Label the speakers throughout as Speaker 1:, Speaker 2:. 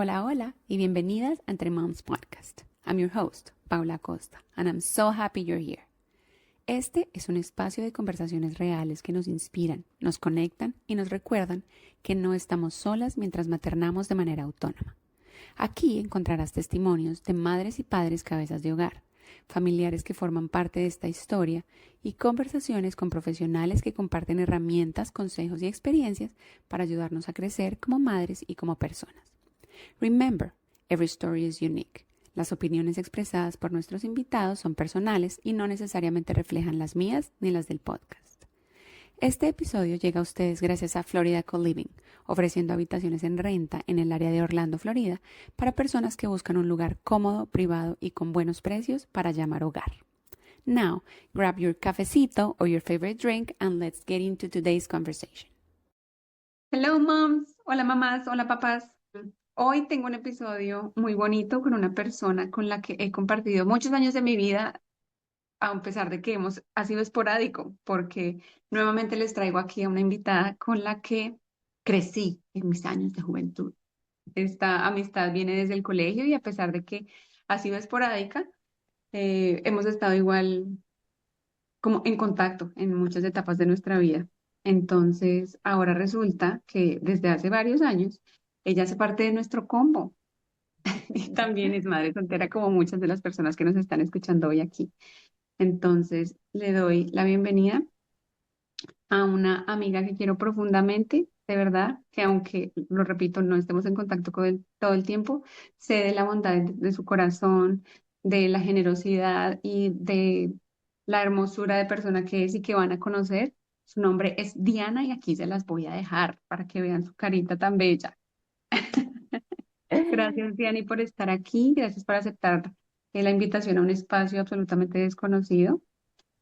Speaker 1: Hola, hola, y bienvenidas a Entre Moms Podcast. I'm your host, Paula Acosta, and I'm so happy you're here. Este es un espacio de conversaciones reales que nos inspiran, nos conectan y nos recuerdan que no estamos solas mientras maternamos de manera autónoma. Aquí encontrarás testimonios de madres y padres cabezas de hogar, familiares que forman parte de esta historia y conversaciones con profesionales que comparten herramientas, consejos y experiencias para ayudarnos a crecer como madres y como personas. Remember, every story is unique. Las opiniones expresadas por nuestros invitados son personales y no necesariamente reflejan las mías ni las del podcast. Este episodio llega a ustedes gracias a Florida Co-Living, ofreciendo habitaciones en renta en el área de Orlando, Florida, para personas que buscan un lugar cómodo, privado y con buenos precios para llamar hogar. Now, grab your cafecito or your favorite drink and let's get into today's conversation. Hello moms, hola mamás, hola papás. Hoy tengo un episodio muy bonito con una persona con la que he compartido muchos años de mi vida, a pesar de que ha sido esporádico, porque nuevamente les traigo aquí a una invitada con la que crecí en mis años de juventud. Esta amistad viene desde el colegio y a pesar de que ha sido esporádica, hemos estado igual como en contacto en muchas etapas de nuestra vida. Entonces, ahora resulta que desde hace varios años, ella hace parte de nuestro combo y también es madre soltera como muchas de las personas que nos están escuchando hoy aquí. Entonces, le doy la bienvenida a una amiga que quiero profundamente, de verdad, que aunque, lo repito, no estemos en contacto con él todo el tiempo, sé de la bondad de su corazón, de la generosidad y de la hermosura de persona que es y que van a conocer. Su nombre es Diana y aquí se las voy a dejar para que vean su carita tan bella. Gracias, Diani, por estar aquí. Gracias por aceptar la invitación a un espacio absolutamente desconocido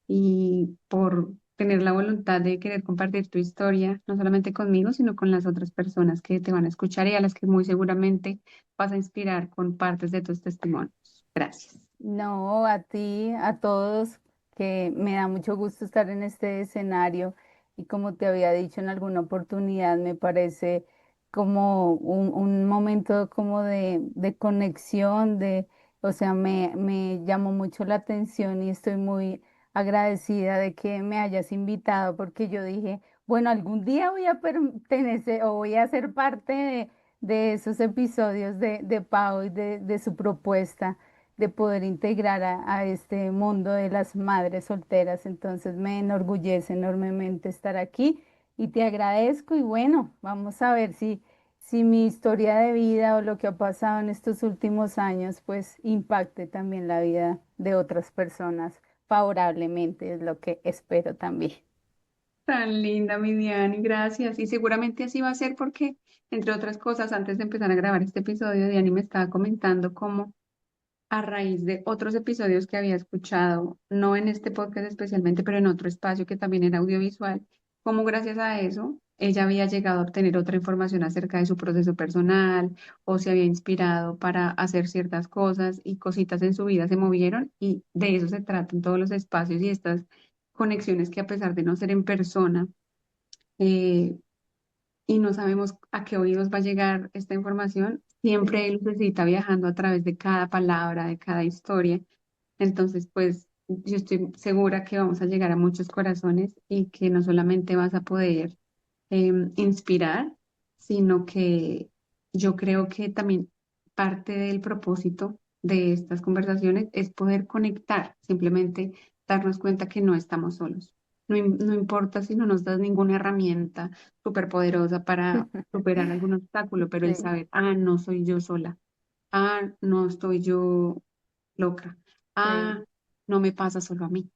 Speaker 1: y por tener la voluntad de querer compartir tu historia, no solamente conmigo, sino con las otras personas que te van a escuchar y a las que muy seguramente vas a inspirar con partes de tus testimonios. Gracias.
Speaker 2: No, a ti, a todos, que me da mucho gusto estar en este escenario y como te había dicho en alguna oportunidad, me parece como un momento como de conexión, o sea, me llamó mucho la atención y estoy muy agradecida de que me hayas invitado porque yo dije, bueno, algún día voy a pertenecer o voy a ser parte de esos episodios de Pau y de su propuesta de poder integrar a este mundo de las madres solteras. Entonces me enorgullece enormemente estar aquí y te agradezco y bueno, vamos a ver si mi historia de vida o lo que ha pasado en estos últimos años pues impacte también la vida de otras personas favorablemente, es lo que espero también.
Speaker 1: Tan linda, mi Diani, gracias. Y seguramente así va a ser porque, entre otras cosas, antes de empezar a grabar este episodio, Diani me estaba comentando cómo a raíz de otros episodios que había escuchado, no en este podcast especialmente, pero en otro espacio que también era audiovisual, como gracias a eso ella había llegado a obtener otra información acerca de su proceso personal o se había inspirado para hacer ciertas cosas y cositas en su vida se movieron y de eso se tratan todos los espacios y estas conexiones que a pesar de no ser en persona, eh, y no sabemos a qué oídos va a llegar esta información, siempre Lucecita viajando a través de cada palabra, de cada historia. Entonces, pues yo estoy segura que vamos a llegar a muchos corazones y que no solamente vas a poder inspirar, sino que yo creo que también parte del propósito de estas conversaciones es poder conectar, simplemente darnos cuenta que no estamos solos. No importa si no nos das ninguna herramienta superpoderosa para superar algún obstáculo, pero el
Speaker 2: Sí,
Speaker 1: saber, no soy yo sola, no estoy yo loca,
Speaker 2: sí.
Speaker 1: no me pasa solo a mí.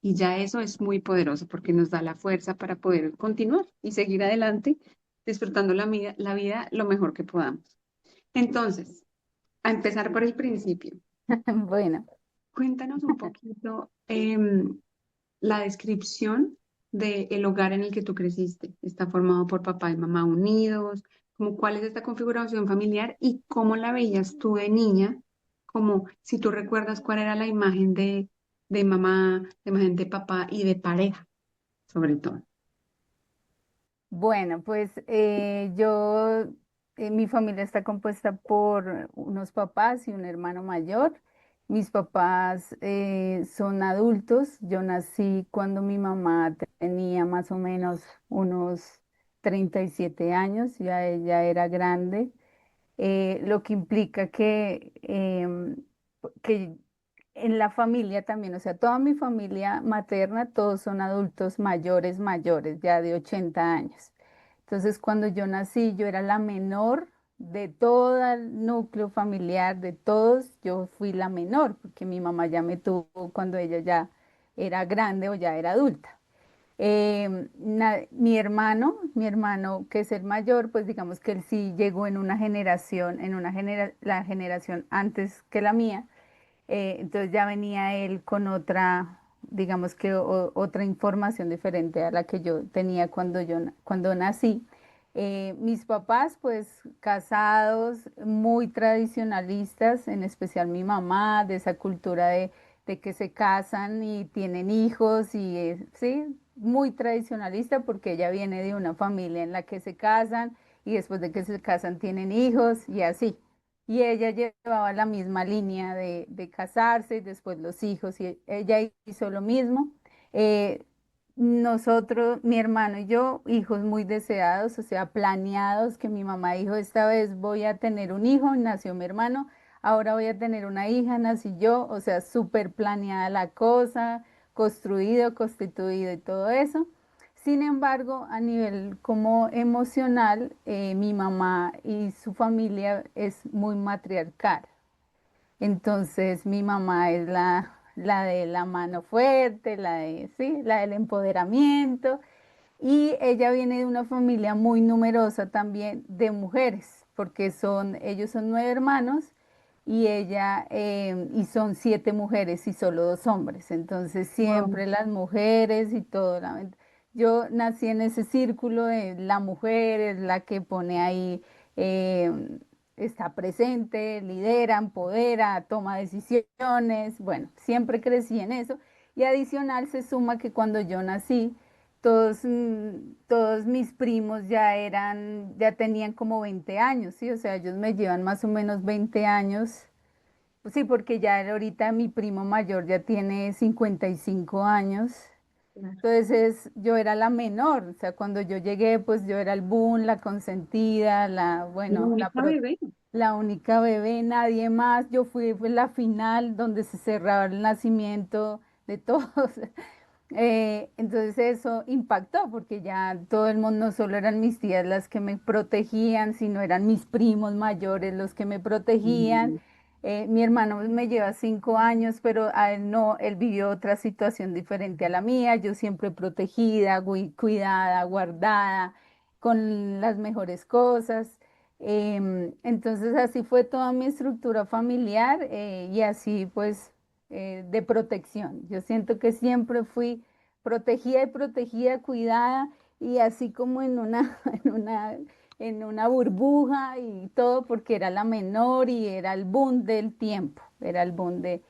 Speaker 1: Y ya eso es muy poderoso porque nos da la fuerza para poder continuar y seguir adelante disfrutando la vida lo mejor que podamos. Entonces, a empezar por el principio,
Speaker 2: Bueno.
Speaker 1: cuéntanos un poquito la descripción del hogar en el que tú creciste. ¿Está formado por papá y mamá unidos? ¿Cómo cuál es esta configuración familiar y cómo la veías tú de niña? Como si tú recuerdas cuál era la imagen de mamá, la imagen de papá y de pareja, sobre todo.
Speaker 2: Bueno, pues yo Mi familia está compuesta por unos papás y un hermano mayor. Mis papás son adultos. Yo nací cuando mi mamá tenía más o menos unos 37 años, ya ella era grande, lo que implica que en la familia también, o sea, toda mi familia materna, todos son adultos mayores, mayores, ya de 80 años. Entonces, cuando yo nací, yo era la menor de todo el núcleo familiar, de todos, yo fui la menor, porque mi mamá ya me tuvo cuando ella ya era grande o ya era adulta. Mi hermano que es el mayor, pues digamos que él sí llegó en una generación, la generación antes que la mía, entonces ya venía él con otra, digamos que otra información diferente a la que yo tenía cuando nací. Mis papás, pues casados, muy tradicionalistas, en especial mi mamá, de esa cultura de que se casan y tienen hijos y sí, muy tradicionalista porque ella viene de una familia en la que se casan y después de que se casan tienen hijos y así. Y ella llevaba la misma línea de casarse y después los hijos, y ella hizo lo mismo. Eh, Nosotros, mi hermano y yo, hijos muy deseados, o sea, planeados, que mi mamá dijo, esta vez voy a tener un hijo, nació mi hermano, ahora voy a tener una hija, nací yo, o sea, súper planeada la cosa, construido, constituido y todo eso. Sin embargo, a nivel como emocional, mi mamá y su familia es muy matriarcal. Entonces, mi mamá es la de la mano fuerte, sí, la del empoderamiento. Y ella viene de una familia muy numerosa también de mujeres, porque ellos son 9 hermanos y son 7 mujeres y solo 2 hombres. Entonces
Speaker 3: Wow.
Speaker 2: siempre las mujeres y todo. Yo nací en ese círculo de la mujer es la que pone ahí, eh, está presente, lidera, empodera, toma decisiones. Bueno, siempre crecí en eso. Y adicional se suma que cuando yo nací, todos mis primos ya tenían como 20 años, ¿sí? O sea, ellos me llevan más o menos 20 años. Pues sí, porque ya ahorita mi primo mayor ya tiene 55 años.
Speaker 3: Claro.
Speaker 2: Entonces yo era la menor, o sea, cuando yo llegué, pues yo era el boom, la consentida,
Speaker 3: La
Speaker 2: bueno,
Speaker 3: única bebé.
Speaker 2: la única bebé, nadie más. Fui la final donde se cerraba el nacimiento de todos. Entonces eso impactó porque ya todo el mundo, no solo eran mis tías las que me protegían, sino eran mis primos mayores los que me protegían.
Speaker 3: Mm.
Speaker 2: Mi hermano me lleva 5 años, pero a él no, él vivió otra situación diferente a la mía. Yo siempre protegida, cuidada, guardada, con las mejores cosas. Entonces así fue toda mi estructura familiar, y así pues de protección. Yo siento que siempre fui protegida y protegida, cuidada y así como en una burbuja y todo porque era la menor y era el boom del tiempo, era el boom de...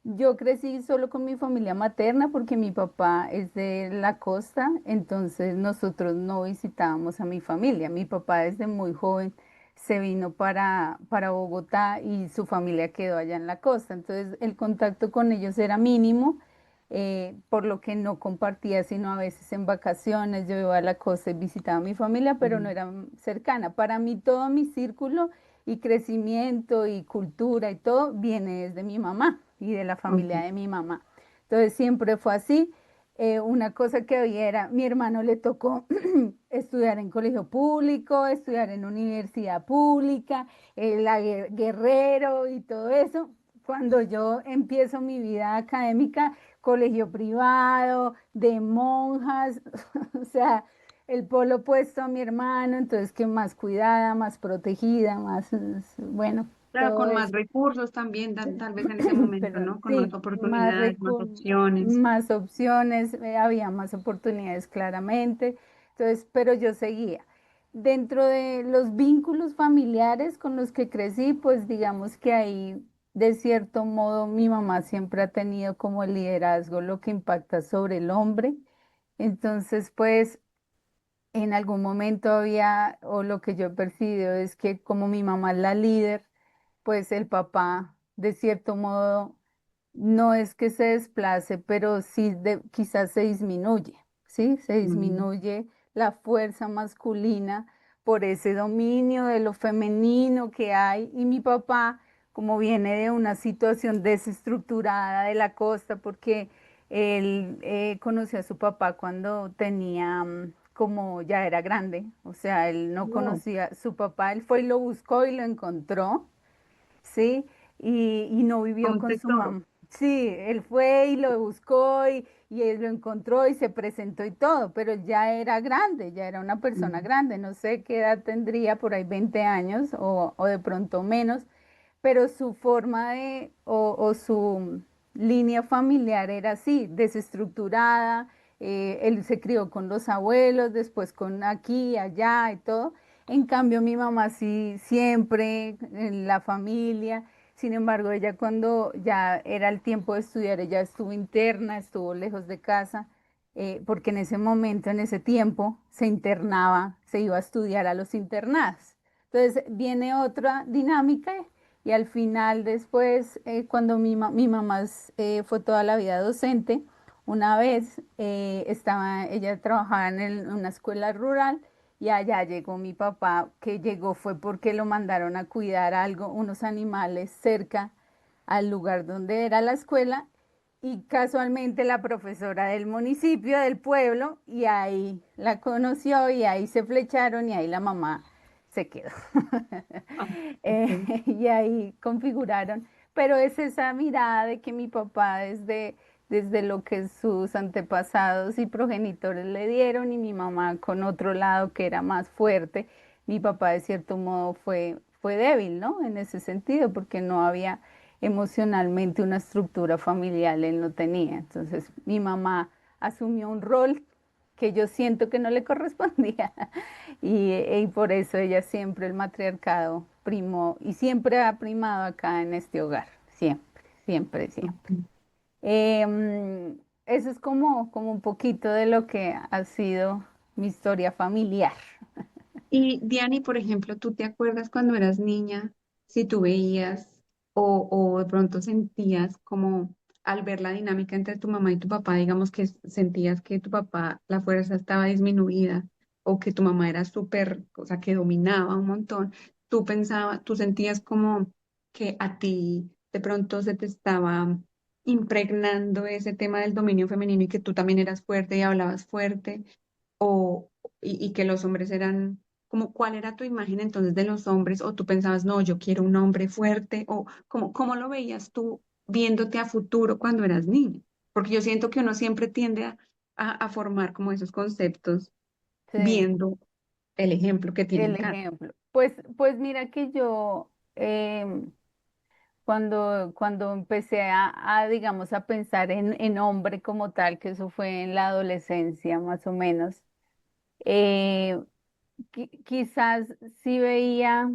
Speaker 2: Yo crecí solo con mi familia materna porque mi papá es de la costa, entonces nosotros no visitábamos a mi familia. Mi papá desde muy joven se vino para Bogotá y su familia quedó allá en la costa, entonces el contacto con ellos era mínimo, por lo que no compartía, sino a veces en vacaciones yo iba a la costa y visitaba a mi familia, pero no
Speaker 3: Mm.
Speaker 2: era cercana. Para mí todo mi círculo y crecimiento y cultura y todo viene desde mi mamá y de la familia
Speaker 3: Ok.
Speaker 2: de mi mamá. Entonces siempre fue así. Una cosa que había era, mi hermano le tocó estudiar en colegio público, estudiar en universidad pública, Guerrero y todo eso. Cuando yo empiezo mi vida académica, colegio privado, de monjas, o sea, el polo opuesto a mi hermano, entonces que más cuidada, más protegida, bueno,
Speaker 3: Claro,
Speaker 2: todo
Speaker 3: con más
Speaker 2: eso.
Speaker 3: recursos también, tal vez en ese momento,
Speaker 2: Perdón,
Speaker 3: ¿no? Con más
Speaker 2: sí,
Speaker 3: oportunidades, más opciones.
Speaker 2: más opciones, había más oportunidades claramente. Entonces, pero yo seguía. Dentro de los vínculos familiares con los que crecí, pues digamos que ahí, de cierto modo, mi mamá siempre ha tenido como el liderazgo, lo que impacta sobre el hombre. Entonces, pues en algún momento había, o lo que yo he percibido es que como mi mamá es la líder, pues el papá, de cierto modo, no es que se desplace, pero sí quizás se disminuye, ¿sí? Se
Speaker 3: Mm.
Speaker 2: disminuye la fuerza masculina por ese dominio de lo femenino que hay. Y mi papá, como viene de una situación desestructurada de la costa, porque él conoció a su papá cuando tenía, como ya era grande, o sea, él no
Speaker 3: No,
Speaker 2: conocía a su papá, él fue y lo buscó y lo encontró. ¿Sí? Y no vivió
Speaker 3: un
Speaker 2: con su
Speaker 3: tesoro.
Speaker 2: mamá. Sí, él fue y lo buscó y él lo encontró y se presentó y todo, pero él ya era grande, ya era una persona
Speaker 3: Mm.
Speaker 2: grande, no sé qué edad tendría, por ahí 20 años o de pronto menos, pero su forma o su línea familiar era así, desestructurada. Él se crió con los abuelos, después con aquí, allá y todo. En cambio, mi mamá sí, siempre en la familia. Sin embargo, ella cuando ya era el tiempo de estudiar, ella estuvo interna, estuvo lejos de casa, porque en ese momento, en ese tiempo, se internaba, se iba a estudiar a los internados. Entonces viene otra dinámica y al final después, cuando mi mamá fue toda la vida docente, una vez ella trabajaba en una escuela rural y allá llegó mi papá, que llegó fue porque lo mandaron a cuidar algo, unos animales cerca al lugar donde era la escuela y casualmente la profesora del municipio, del pueblo, y ahí la conoció y ahí se flecharon y ahí la mamá se quedó.
Speaker 3: Ah, ok.
Speaker 2: Y ahí configuraron, pero es esa mirada de que mi papá desde lo que sus antepasados y progenitores le dieron y mi mamá con otro lado que era más fuerte, mi papá de cierto modo fue débil, ¿no? En ese sentido, porque no había emocionalmente una estructura familiar, él no tenía. Entonces mi mamá asumió un rol que yo siento que no le correspondía y por eso ella siempre el matriarcado primó y siempre ha primado acá en este hogar, siempre, siempre, siempre.
Speaker 3: Ok.
Speaker 2: Eso es como un poquito de lo que ha sido mi historia familiar.
Speaker 3: Y Diani, por ejemplo, ¿tú te acuerdas cuando eras niña, si tú veías o de pronto sentías como al ver la dinámica entre tu mamá y tu papá, digamos que sentías que tu papá, la fuerza estaba disminuida o que tu mamá era súper, o sea, que dominaba un montón, tú sentías como que a ti de pronto se te estaba impregnando ese tema del dominio femenino y que tú también eras fuerte y hablabas fuerte? O, y que los hombres eran, como, ¿cuál era tu imagen entonces de los hombres? ¿O tú pensabas, no, yo quiero un hombre fuerte? ¿O cómo lo veías tú viéndote a futuro cuando eras niño? Porque yo siento que uno siempre tiende a formar como esos conceptos
Speaker 2: Sí,
Speaker 3: viendo el ejemplo que tiene en
Speaker 2: el
Speaker 3: casa.
Speaker 2: ejemplo. Pues mira que yo cuando empecé digamos, a pensar en hombre como tal, que eso fue en la adolescencia más o menos, eh, quizás sí veía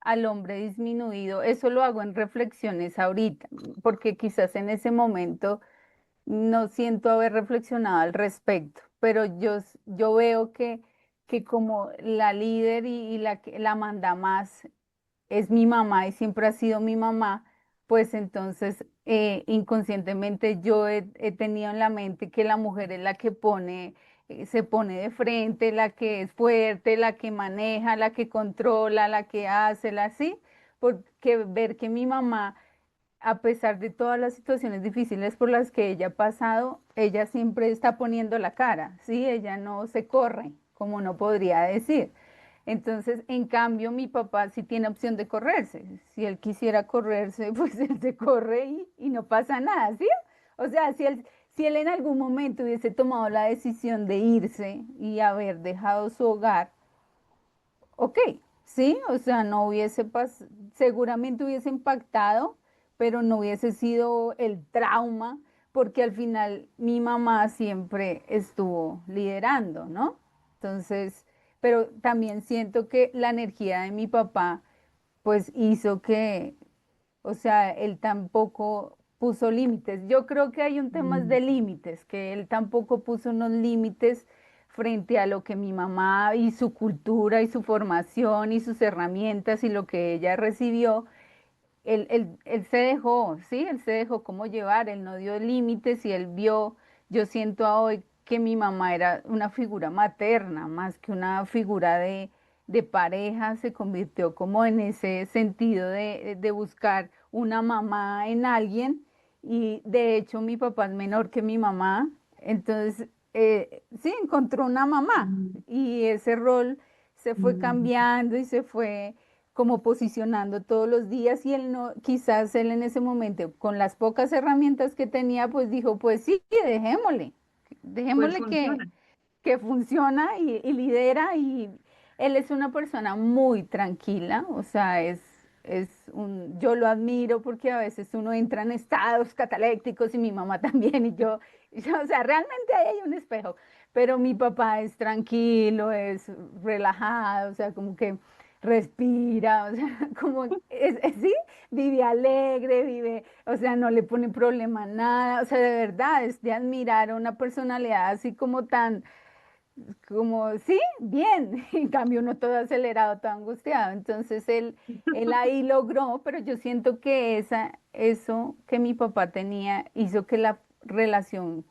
Speaker 2: al hombre disminuido. Eso lo hago en reflexiones ahorita, porque quizás en ese momento no siento haber reflexionado al respecto, pero yo veo que como la líder y la que la manda más es mi mamá y siempre ha sido mi mamá, pues entonces inconscientemente yo he tenido en la mente que la mujer es la que se pone de frente, la que es fuerte, la que maneja, la que controla, la que hace, la así, porque ver que mi mamá, a pesar de todas las situaciones difíciles por las que ella ha pasado, ella siempre está poniendo la cara, ¿sí? Ella no se corre, como no podría decir. Entonces, en cambio, mi papá sí tiene opción de correrse. Si él quisiera correrse, pues él se corre y no pasa nada, ¿sí? O sea, si él en algún momento hubiese tomado la decisión de irse y haber dejado su hogar, ok, sí, o sea, no hubiese seguramente hubiese impactado, pero no hubiese sido el trauma, porque al final mi mamá siempre estuvo liderando, ¿no? Entonces, pero también siento que la energía de mi papá, pues hizo que, o sea, él tampoco puso límites. Yo creo que hay un tema
Speaker 3: Mm.
Speaker 2: de límites, que él tampoco puso unos límites frente a lo que mi mamá y su cultura y su formación y sus herramientas y lo que ella recibió, él se dejó, ¿sí? Él se dejó como llevar, él no dio límites y él vio, yo siento a hoy que mi mamá era una figura materna, más que una figura de pareja, se convirtió como en ese sentido de buscar una mamá en alguien y de hecho mi papá es menor que mi mamá, entonces sí, encontró una mamá
Speaker 3: Mm,
Speaker 2: y ese rol se fue
Speaker 3: mm.
Speaker 2: cambiando y se fue como posicionando todos los días y él no, quizás él en ese momento, con las pocas herramientas que tenía, pues dijo, pues sí, dejémosle,
Speaker 3: Pues
Speaker 2: dejémosle
Speaker 3: funciona.
Speaker 2: que funciona y lidera y él es una persona muy tranquila, o sea, yo lo admiro porque a veces uno entra en estados catalépticos y mi mamá también o sea, realmente ahí hay un espejo, pero mi papá es tranquilo, es relajado, o sea, como que respira, o sea, sí, vive alegre, vive, o sea, no le pone problema a nada, o sea, de verdad, es de admirar a una personalidad así como tan como, sí, bien, en cambio uno todo acelerado, todo angustiado. Entonces él ahí logró, pero yo siento que eso que mi papá tenía hizo que la relación,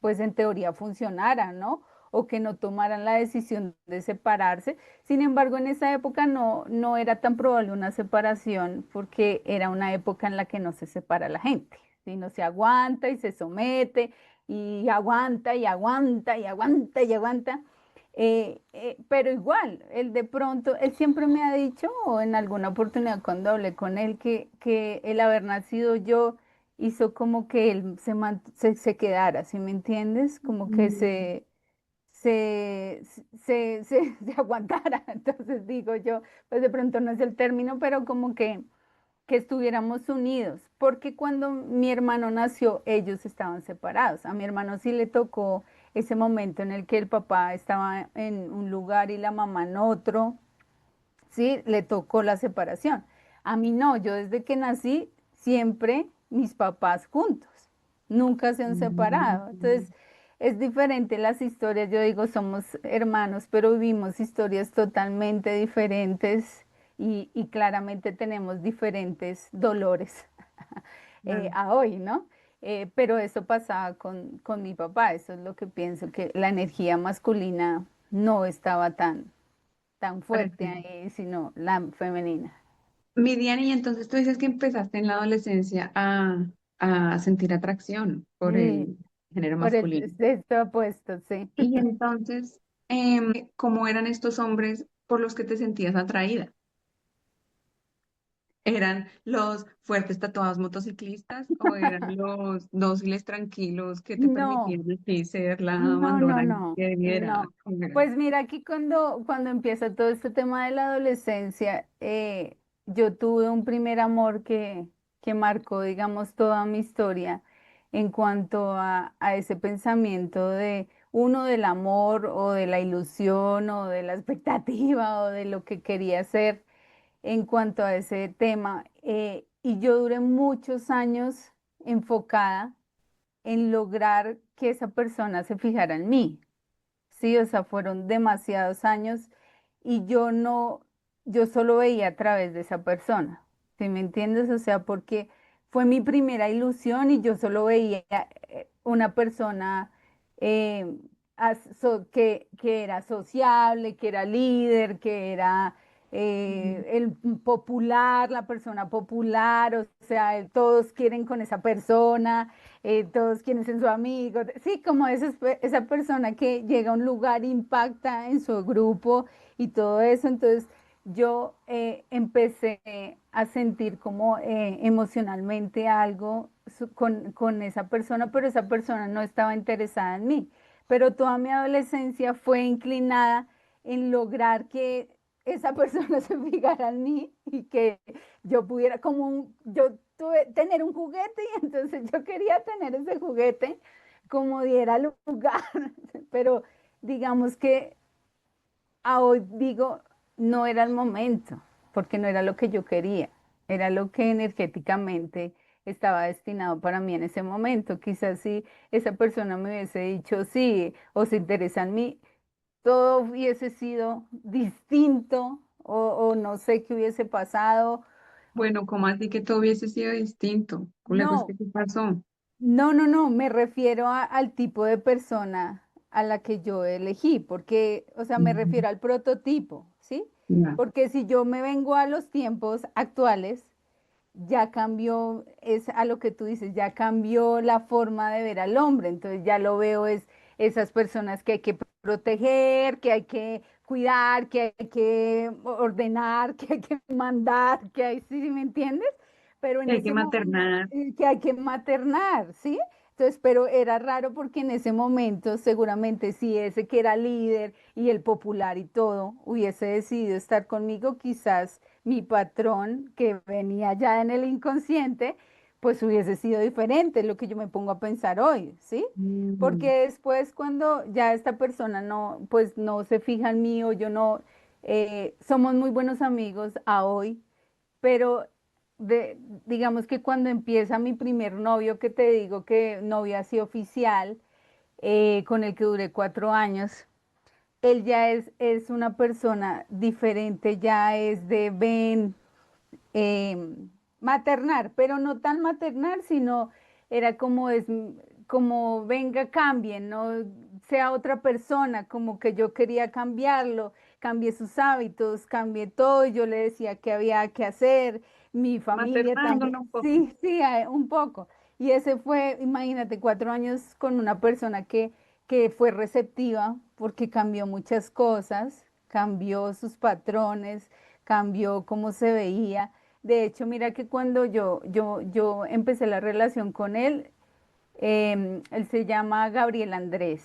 Speaker 2: pues en teoría funcionara, ¿no? O que no tomaran la decisión de separarse. Sin embargo, en esa época no era tan probable una separación porque era una época en la que no se separa la gente, sino se aguanta y se somete y aguanta y aguanta y aguanta y aguanta. Pero igual, él de pronto, él siempre me ha dicho, o en alguna oportunidad cuando hablé con él, que el haber nacido yo hizo como que él se quedara, ¿sí me entiendes? Como que
Speaker 3: Mm.
Speaker 2: se aguantara. Entonces digo yo, pues de pronto no es el término, pero como que estuviéramos unidos, porque cuando mi hermano nació, ellos estaban separados. A mi hermano sí le tocó ese momento en el que el papá estaba en un lugar y la mamá en otro, sí, le tocó la separación. A mí no, yo desde que nací, siempre mis papás juntos, nunca se han separado.
Speaker 3: Mm.
Speaker 2: Entonces, es diferente las historias, yo digo, somos hermanos, pero vivimos historias totalmente diferentes y claramente tenemos diferentes dolores
Speaker 3: Claro.
Speaker 2: a hoy, ¿no? Pero eso pasaba con mi papá, eso es lo que pienso, que la energía masculina no estaba tan fuerte
Speaker 3: Presente.
Speaker 2: ahí, sino la femenina.
Speaker 3: Midian, y entonces tú dices que empezaste en la adolescencia a sentir atracción por
Speaker 2: Sí,
Speaker 3: el género
Speaker 2: por el
Speaker 3: masculino.
Speaker 2: sexto opuesto, sí.
Speaker 3: Y entonces, ¿cómo eran estos hombres por los que te sentías atraída? ¿Eran los fuertes tatuados motociclistas o eran los dóciles tranquilos que te
Speaker 2: No,
Speaker 3: permitían así ser la
Speaker 2: no, no,
Speaker 3: mandona
Speaker 2: no,
Speaker 3: que debiera?
Speaker 2: no.
Speaker 3: ¿Cómo eran?
Speaker 2: Pues mira, aquí cuando empieza todo este tema de la adolescencia, yo tuve un primer amor que marcó, digamos, toda mi historia en cuanto a ese pensamiento de uno del amor o de la ilusión o de la expectativa o de lo que quería ser en cuanto a ese tema. Y yo duré muchos años enfocada en lograr que esa persona se fijara en mí. Sí, o sea, fueron demasiados años y yo solo veía a través de esa persona. ¿Sí me entiendes? O sea, porque fue mi primera ilusión y yo solo veía una persona eh, que era sociable, que era líder, que era
Speaker 3: Mm.
Speaker 2: el popular, la persona popular, o sea, todos quieren con esa persona, todos quieren ser su amigo, sí, como esa persona que llega a un lugar, impacta en su grupo y todo eso, entonces yo empecé a sentir como emocionalmente algo con esa persona, pero esa persona no estaba interesada en mí, pero toda mi adolescencia fue inclinada en lograr que esa persona se fijara en mí y que yo pudiera yo tuve, tener un juguete y entonces yo quería tener ese juguete como diera lugar, pero digamos que a hoy digo, no era el momento, porque no era lo que yo quería, era lo que energéticamente estaba destinado para mí en ese momento. Quizás si esa persona me hubiese dicho sí o se interesa en mí, todo hubiese sido distinto o no sé qué hubiese pasado.
Speaker 3: Bueno, ¿cómo así que todo hubiese sido distinto? Luego es
Speaker 2: No,
Speaker 3: que, ¿qué pasó?
Speaker 2: no, me refiero al tipo de persona a la que yo elegí, porque, o sea, me
Speaker 3: Ujú.
Speaker 2: refiero al prototipo, ¿sí?
Speaker 3: Ya.
Speaker 2: Porque si yo me vengo a los tiempos actuales, ya cambió, es a lo que tú dices, ya cambió la forma de ver al hombre, entonces ya lo veo es esas personas que hay que proteger, que hay que cuidar, que hay que ordenar, que hay que mandar, que hay, sí, ¿sí me entiendes? Pero en
Speaker 3: Hay que
Speaker 2: ese momento,
Speaker 3: maternar.
Speaker 2: que hay que maternar, ¿sí? Entonces, pero era raro porque en ese momento seguramente si ese que era líder y el popular y todo hubiese decidido estar conmigo, quizás mi patrón que venía ya en el inconsciente, pues hubiese sido diferente lo que yo me pongo a pensar hoy, ¿sí?
Speaker 3: Mm.
Speaker 2: Porque después cuando ya esta persona no, pues no se fija en mí o yo no, somos muy buenos amigos a hoy, pero digamos que cuando empieza mi primer novio, que te digo que novio así oficial, con el que duré 4 años, él ya es una persona diferente, ya es de ven, eh, maternar, pero no tan maternar, sino era como es, como venga, cambien, no sea otra persona, como que yo quería cambiarlo, cambié sus hábitos, cambié todo, y yo le decía que había que hacer, mi familia también,
Speaker 3: Maternándolo un poco.
Speaker 2: sí, sí, un poco. Y ese fue, imagínate, 4 años con una persona que fue receptiva porque cambió muchas cosas, cambió sus patrones, cambió cómo se veía. De hecho, mira que cuando yo empecé la relación con él, él se llama Gabriel Andrés.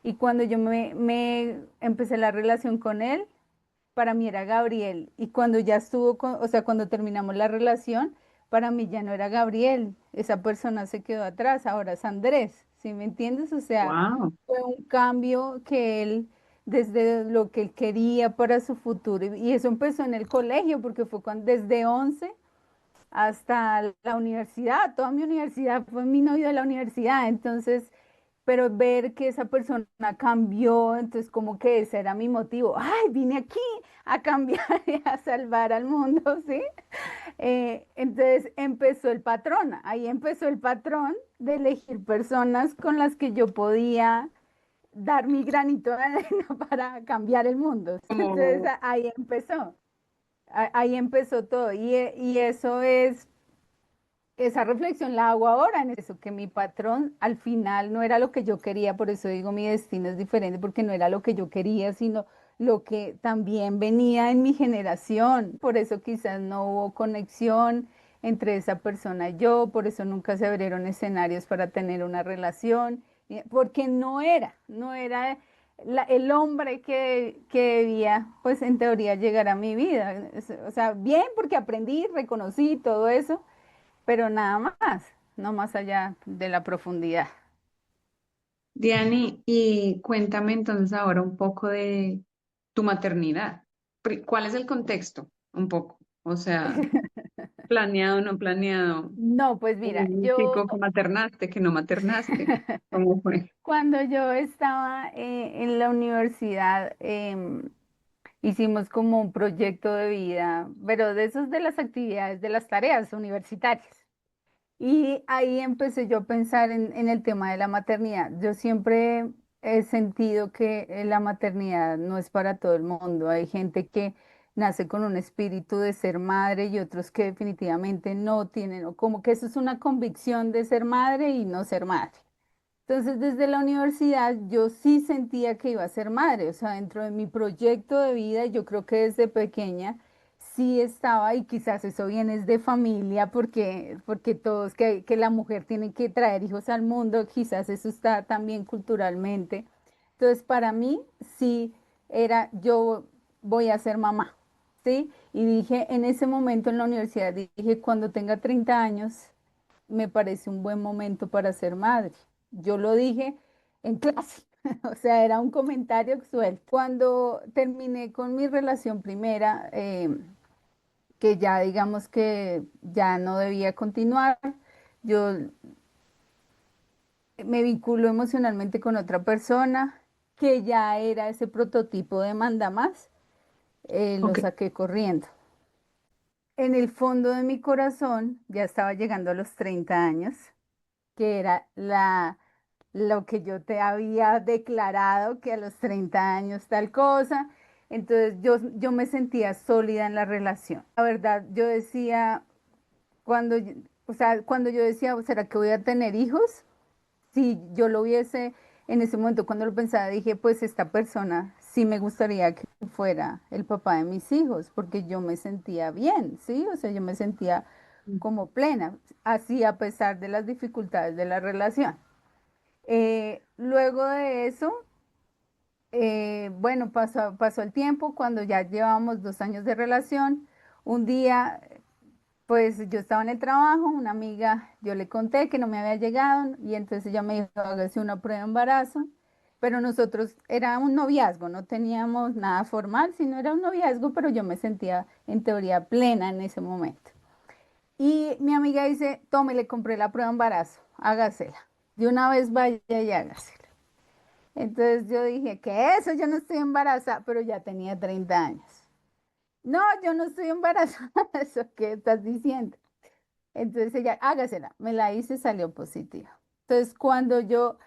Speaker 2: Y cuando yo me empecé la relación con él, para mí era Gabriel. Y cuando ya estuvo con, o sea, cuando terminamos la relación, para mí ya no era Gabriel. Esa persona se quedó atrás, ahora es Andrés. ¿Sí me entiendes? O sea,
Speaker 3: Wow.
Speaker 2: fue un cambio que él, desde lo que él quería para su futuro, y eso empezó en el colegio, porque fue cuando, desde 11 hasta la universidad, toda mi universidad fue mi novio de la universidad, entonces, pero ver que esa persona cambió, entonces como que ese era mi motivo, ay, vine aquí a cambiar y a salvar al mundo, ¿sí? Entonces empezó el patrón, ahí empezó el patrón de elegir personas con las que yo podía dar mi granito de arena para cambiar el mundo. Entonces
Speaker 3: Como
Speaker 2: ahí empezó. Ahí empezó todo y eso es, esa reflexión la hago ahora en eso, que mi patrón al final no era lo que yo quería, por eso digo mi destino es diferente, porque no era lo que yo quería, sino lo que también venía en mi generación, por eso quizás no hubo conexión entre esa persona y yo, por eso nunca se abrieron escenarios para tener una relación, porque no era el hombre que debía, pues en teoría llegar a mi vida. O sea, bien porque aprendí, reconocí todo eso, pero nada más, no más allá de la profundidad.
Speaker 3: Diani, y cuéntame entonces ahora un poco de tu maternidad. ¿Cuál es el contexto? Un poco. O sea, planeado, no planeado.
Speaker 2: No, pues mira, yo
Speaker 3: Chico que maternaste, que no maternaste. ¿Cómo fue?
Speaker 2: cuando yo estaba en la universidad, hicimos como un proyecto de vida, pero de esos de las actividades, de las tareas universitarias. Y ahí empecé yo a pensar en el tema de la maternidad. Yo siempre he sentido que la maternidad no es para todo el mundo. Hay gente que nace con un espíritu de ser madre y otros que definitivamente no tienen, o como que eso es una convicción de ser madre y no ser madre. Entonces, desde la universidad yo sí sentía que iba a ser madre, o sea, dentro de mi proyecto de vida, yo creo que desde pequeña sí estaba, y quizás eso viene es de familia, porque todos, que la mujer tiene que traer hijos al mundo, quizás eso está también culturalmente. Entonces, para mí sí era, yo voy a ser mamá, ¿sí? Y dije, en ese momento en la universidad, dije, cuando tenga 30 años, me parece un buen momento para ser madre. Yo lo dije en clase, o sea, era un comentario suelto. Cuando terminé con mi relación primera, que ya digamos que ya no debía continuar, yo me vinculo emocionalmente con otra persona que ya era ese prototipo de mandamás, lo
Speaker 3: Ok.
Speaker 2: saqué corriendo. En el fondo de mi corazón ya estaba llegando a los 30 años, que era lo que yo te había declarado, que a los 30 años tal cosa. Entonces yo me sentía sólida en la relación. La verdad, yo decía, o sea, cuando yo decía, ¿será que voy a tener hijos? Si yo lo hubiese, en ese momento cuando lo pensaba, dije, pues esta persona sí me gustaría que fuera el papá de mis hijos, porque yo me sentía bien, ¿sí? O sea, yo me sentía como plena, así a pesar de las dificultades de la relación. Luego de eso, bueno, pasó el tiempo, cuando ya llevábamos 2 años de relación, un día pues yo estaba en el trabajo, una amiga, yo le conté que no me había llegado y entonces ella me dijo, hágase una prueba de embarazo, pero nosotros era un noviazgo, no teníamos nada formal, sino era un noviazgo, pero yo me sentía en teoría plena en ese momento. Y mi amiga dice, tome, le compré la prueba de embarazo, hágasela. De una vez vaya y hágasela. Entonces yo dije, ¿qué eso? Yo no estoy embarazada, pero ya tenía 30 años. No, yo no estoy embarazada, ¿eso qué estás diciendo? Entonces ella, hágasela, me la hice, salió positiva. Entonces cuando yo,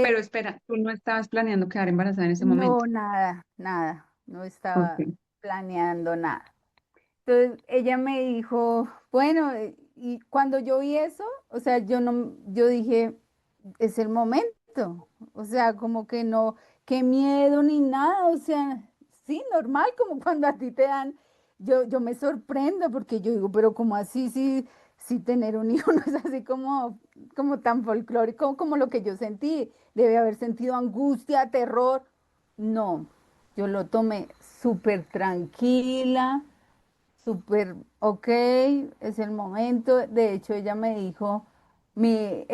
Speaker 3: Pero
Speaker 2: eh,
Speaker 3: espera, tú no estabas planeando quedar embarazada en ese momento.
Speaker 2: no, nada, nada, no estaba
Speaker 3: Ok.
Speaker 2: planeando nada. Entonces ella me dijo, bueno, y cuando yo vi eso, o sea, yo no, yo dije, es el momento, o sea, como que no, qué miedo ni nada, o sea, sí, normal, como cuando a ti te dan, yo me sorprendo porque yo digo, pero como así, sí tener un hijo no es así como tan folclórico como lo que yo sentí, debe haber sentido angustia, terror, no, yo lo tomé súper tranquila, súper, ok, es el momento. De hecho, ella me dijo, mi,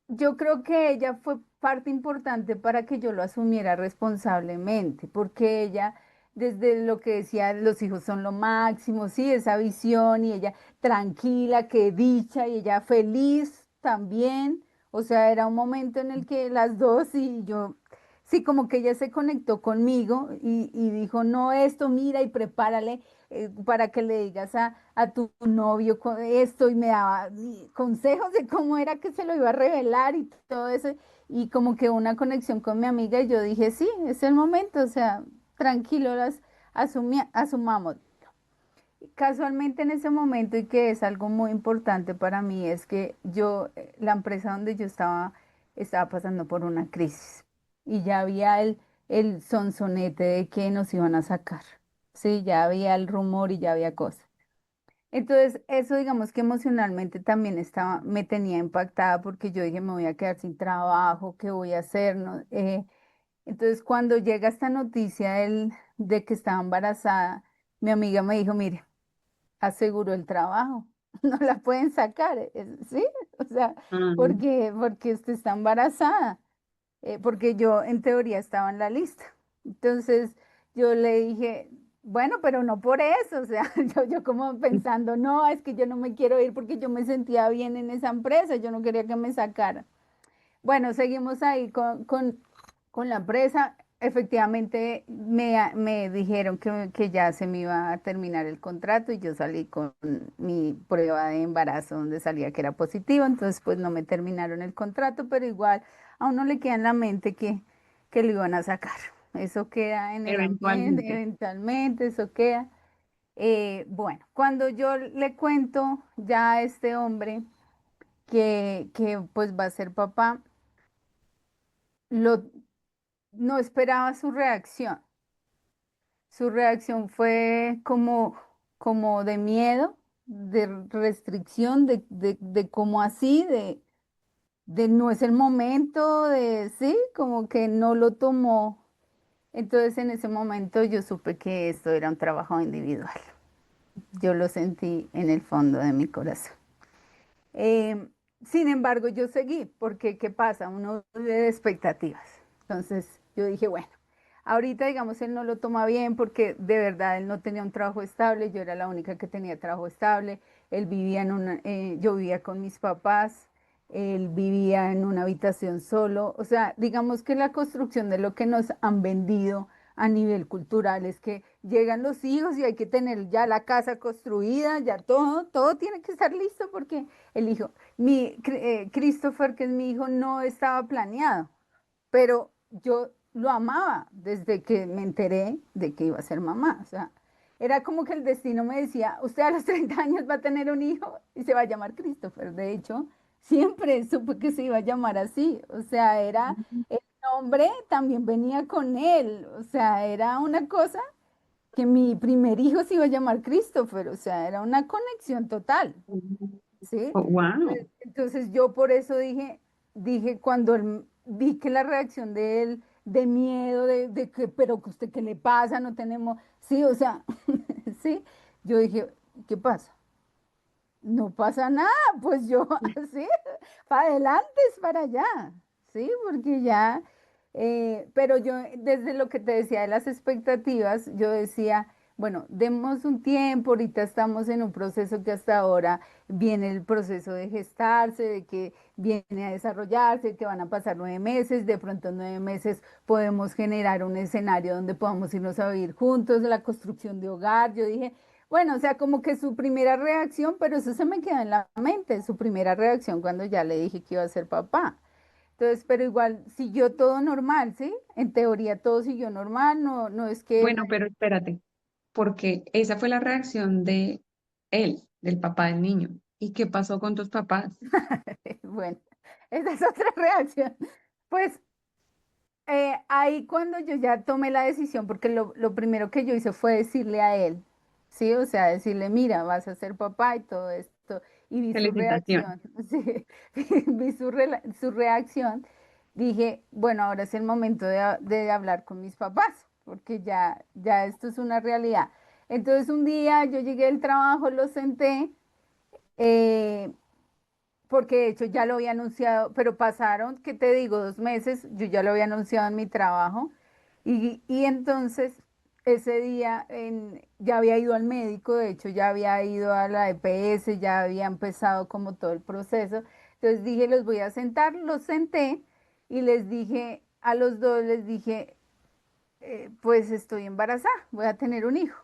Speaker 2: yo creo que ella fue parte importante para que yo lo asumiera responsablemente, porque ella, desde lo que decía, los hijos son lo máximo, sí, esa visión, y ella tranquila, que dicha, y ella feliz también. O sea, era un momento en el que las dos y yo, sí, como que ella se conectó conmigo y dijo, no, esto, mira y prepárale para que le digas a tu novio esto y me daba consejos de cómo era que se lo iba a revelar y todo eso. Y como que una conexión con mi amiga y yo dije, sí, es el momento, o sea, tranquilo, asumamos. Casualmente en ese momento y que es algo muy importante para mí es que yo, la empresa donde yo estaba pasando por una crisis y ya había el sonsonete de que nos iban a sacar. Sí, ya había el rumor y ya había cosas. Entonces, eso digamos que emocionalmente también me tenía impactada porque yo dije, me voy a quedar sin trabajo, ¿qué voy a hacer? ¿No? Entonces, cuando llega esta noticia de que estaba embarazada, mi amiga me dijo, mire, aseguró el trabajo, no la pueden sacar, ¿sí? O sea,
Speaker 3: Ah,
Speaker 2: porque usted está embarazada, porque yo en teoría estaba en la lista. Entonces yo le dije, bueno, pero no por eso, o sea, yo como pensando, no, es que yo no me quiero ir porque yo me sentía bien en esa empresa, yo no quería que me sacaran. Bueno, seguimos ahí con la empresa. Efectivamente, me dijeron que ya se me iba a terminar el contrato y yo salí con mi prueba de embarazo donde salía que era positivo, entonces pues no me terminaron el contrato, pero igual a uno le queda en la mente que lo iban a sacar. Eso queda en el ambiente,
Speaker 3: eventualmente.
Speaker 2: eventualmente, eso queda. Bueno, cuando yo le cuento ya a este hombre que pues va a ser papá, lo, no esperaba su reacción. Su reacción fue como de miedo, de restricción, de cómo así, de no es el momento, de sí, como que no lo tomó. Entonces en ese momento yo supe que esto era un trabajo individual. Yo lo sentí en el fondo de mi corazón. Eh, Sin embargo, yo seguí, porque ¿qué pasa? Uno vive de expectativas. Entonces, yo dije, bueno, ahorita, digamos, él no lo toma bien porque de verdad él no tenía un trabajo estable, yo era la única que tenía trabajo estable, él vivía yo vivía con mis papás, él vivía en una habitación solo. O sea, digamos que la construcción de lo que nos han vendido a nivel cultural es que llegan los hijos y hay que tener ya la casa construida, ya todo tiene que estar listo porque el hijo, Christopher, que es mi hijo, no estaba planeado, pero yo lo amaba desde que me enteré de que iba a ser mamá. O sea, era como que el destino me decía, usted a los 30 años va a tener un hijo y se va a llamar Christopher. De hecho, siempre supe que se iba a llamar así. O sea, era el nombre también venía con él. O sea, era una cosa que mi primer hijo se iba a llamar Christopher. O sea, era una conexión total. ¿Sí?
Speaker 3: Oh, wow.
Speaker 2: Entonces yo por eso dije cuando vi que la reacción de él, de miedo, de que, pero que usted, ¿qué le pasa? No tenemos, sí, o sea, sí, yo dije, ¿qué pasa? No pasa nada, pues yo así, para adelante es para allá, ¿sí? Porque ya, pero yo desde lo que te decía de las expectativas, yo decía, bueno, demos un tiempo, ahorita estamos en un proceso que hasta ahora viene el proceso de gestarse, de que viene a desarrollarse, que van a pasar 9 meses, de pronto en 9 meses podemos generar un escenario donde podamos irnos a vivir juntos, la construcción de hogar, yo dije... Bueno, o sea, como que su primera reacción, pero eso se me quedó en la mente, su primera reacción cuando ya le dije que iba a ser papá. Entonces, pero igual siguió todo normal, ¿sí? En teoría todo siguió normal, no es que él,
Speaker 3: Bueno, pero espérate, porque esa fue la reacción de él, del papá del niño. ¿Y qué pasó con tus papás?
Speaker 2: bueno, esa es otra reacción. Pues ahí cuando yo ya tomé la decisión, porque lo primero que yo hice fue decirle a él, ¿sí? O sea, decirle, mira, vas a ser papá y todo esto. Y vi su
Speaker 3: Felicitaciones.
Speaker 2: reacción, sí, vi su reacción. Dije, bueno, ahora es el momento de hablar con mis papás, porque ya esto es una realidad. Entonces un día yo llegué del trabajo, lo senté. eh, Porque de hecho ya lo había anunciado, pero pasaron, ¿qué te digo? 2 meses, yo ya lo había anunciado en mi trabajo y entonces ese día ya había ido al médico, de hecho ya había ido a la EPS, ya había empezado como todo el proceso. Entonces dije, los voy a sentar, los senté y les dije, a los dos les dije, pues estoy embarazada, voy a tener un hijo.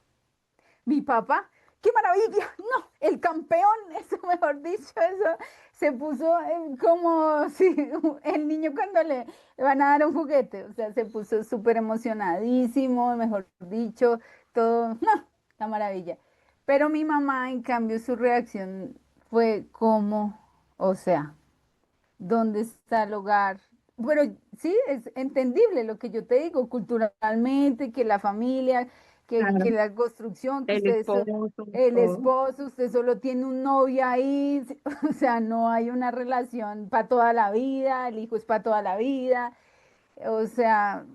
Speaker 2: Mi papá, qué maravilla, no, el campeón, eso mejor dicho, eso se puso como si el niño cuando le van a dar un juguete, o sea, se puso súper emocionadísimo, mejor dicho, todo, no, la maravilla. Pero mi mamá, en cambio, su reacción fue como, o sea, dónde está el hogar. Pero sí, es entendible lo que yo te digo, culturalmente, que la familia, que
Speaker 3: Claro,
Speaker 2: la construcción, que
Speaker 3: el
Speaker 2: usted,
Speaker 3: esposo,
Speaker 2: el
Speaker 3: todo.
Speaker 2: esposo, usted solo tiene un novio ahí, o sea, no hay una relación para toda la vida, el hijo es para toda la vida, o sea,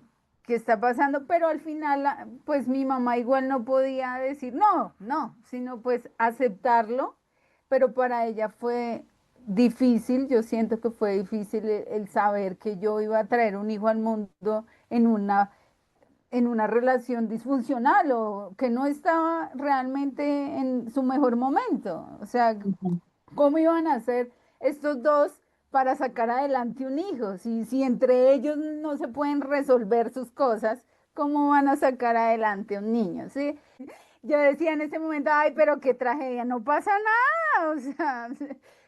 Speaker 2: ¿qué está pasando? Pero al final, pues mi mamá igual no podía decir no, sino pues aceptarlo, pero para ella fue difícil, yo siento que fue difícil el saber que yo iba a traer un hijo al mundo en una relación disfuncional o que no estaba realmente en su mejor momento. O sea,
Speaker 3: Ujú.
Speaker 2: ¿cómo iban a hacer estos dos para sacar adelante un hijo? Si entre ellos no se pueden resolver sus cosas, ¿cómo van a sacar adelante un niño? ¿Sí? Yo decía en ese momento, ay, pero qué tragedia, no pasa nada, o sea,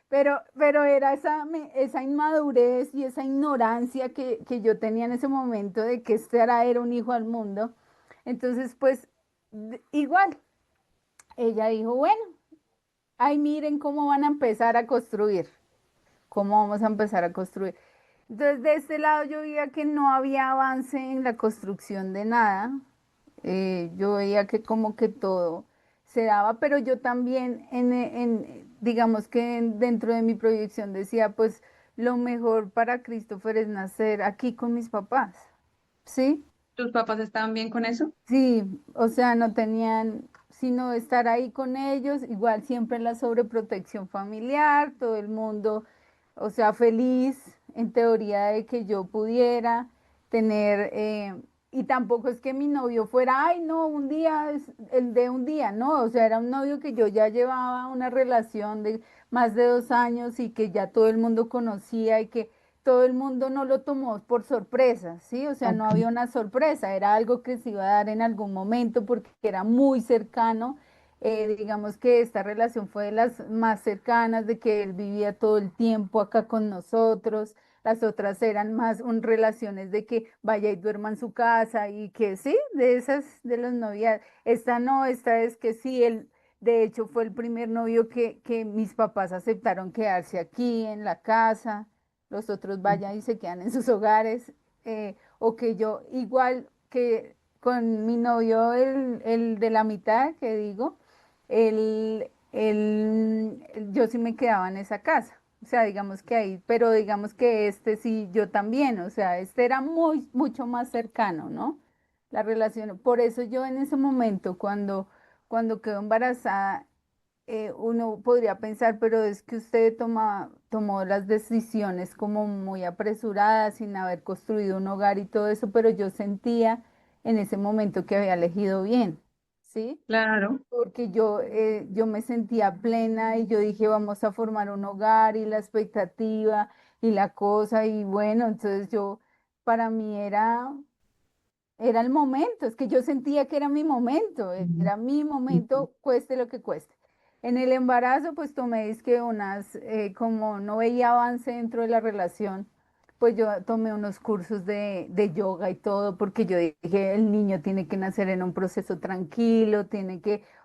Speaker 2: pero era esa inmadurez y esa ignorancia que yo tenía en ese momento de que este era un hijo al mundo. Entonces, pues, igual, ella dijo, bueno, ay, miren cómo van a empezar a construir, cómo vamos a empezar a construir. Entonces, de este lado yo veía que no había avance en la construcción de nada. Yo veía que como que todo se daba, pero yo también digamos que dentro de mi proyección decía, pues lo mejor para Christopher es nacer aquí con mis papás, ¿sí?
Speaker 3: ¿Tus papás estaban bien con eso?
Speaker 2: Sí, o sea, no tenían sino estar ahí con ellos, igual siempre la sobreprotección familiar, todo el mundo, o sea, feliz en teoría de que yo pudiera tener y tampoco es que mi novio fuera, ay, no, un día es el de un día, no, o sea, era un novio que yo ya llevaba una relación de más de 2 años y que ya todo el mundo conocía y que todo el mundo no lo tomó por sorpresa, ¿sí? O sea, no
Speaker 3: Ok.
Speaker 2: había una sorpresa, era algo que se iba a dar en algún momento porque era muy cercano. Digamos que esta relación fue de las más cercanas, de que él vivía todo el tiempo acá con nosotros. Las otras eran más relaciones de que vaya y duerma en su casa y que sí, de esas, de los novias. Esta no, esta es que sí, él, de hecho, fue el primer novio que mis papás aceptaron quedarse aquí en la casa. Los otros vayan y se quedan en sus hogares. O que yo, igual que con mi novio, el de la mitad, que digo, yo sí me quedaba en esa casa. O sea, digamos que ahí, pero digamos que este sí, yo también, o sea, este era mucho más cercano, ¿no? La relación. Por eso yo en ese momento, cuando quedó embarazada, uno podría pensar, pero es que usted tomó las decisiones como muy apresuradas, sin haber construido un hogar y todo eso, pero yo sentía en ese momento que había elegido bien, ¿sí?
Speaker 3: Claro,
Speaker 2: Porque yo me sentía plena y yo dije, vamos a formar un hogar y la expectativa y la cosa y bueno, entonces yo, para mí era el momento, es que yo sentía que era mi momento,
Speaker 3: ujú,
Speaker 2: era mi
Speaker 3: ujú.
Speaker 2: momento, cueste lo que cueste. En el embarazo, pues tomé, es que como no veía avance dentro de la relación, pues yo tomé unos cursos de yoga y todo, porque yo dije, el niño tiene que nacer en un proceso tranquilo,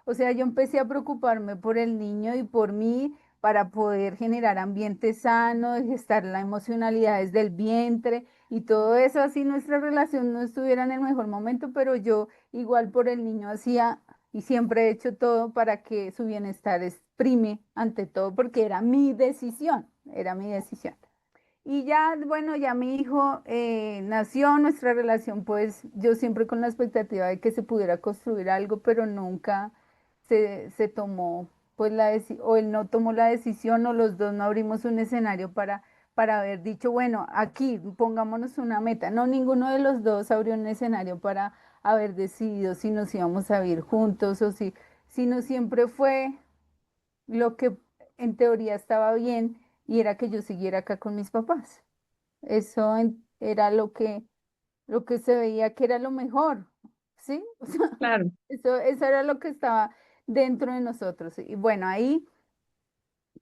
Speaker 2: o sea, yo empecé a preocuparme por el niño y por mí para poder generar ambiente sano, gestar la emocionalidad desde el vientre y todo eso, así nuestra relación no estuviera en el mejor momento, pero yo igual por el niño hacía y siempre he hecho todo para que su bienestar prime ante todo, porque era mi decisión, era mi decisión. Y ya, bueno, ya mi hijo nació, nuestra relación, pues yo siempre con la expectativa de que se pudiera construir algo, pero nunca se tomó, pues o él no tomó la decisión o los dos no abrimos un escenario para haber dicho, bueno, aquí pongámonos una meta. No, ninguno de los dos abrió un escenario para haber decidido si nos íbamos a vivir juntos o si no siempre fue lo que en teoría estaba bien y era que yo siguiera acá con mis papás. Eso era lo que se veía que era lo mejor, ¿sí? O sea,
Speaker 3: Claro.
Speaker 2: eso era lo que estaba dentro de nosotros. Y bueno, ahí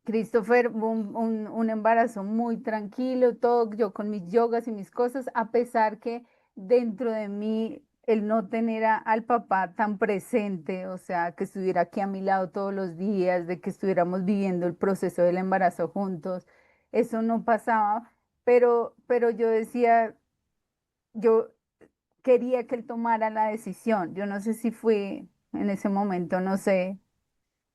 Speaker 2: Christopher, un embarazo muy tranquilo, todo yo con mis yogas y mis cosas, a pesar que dentro de mí el no tener al papá tan presente, o sea, que estuviera aquí a mi lado todos los días, de que estuviéramos viviendo el proceso del embarazo juntos, eso no pasaba, pero yo decía, yo quería que él tomara la decisión. Yo no sé si fue en ese momento, no sé,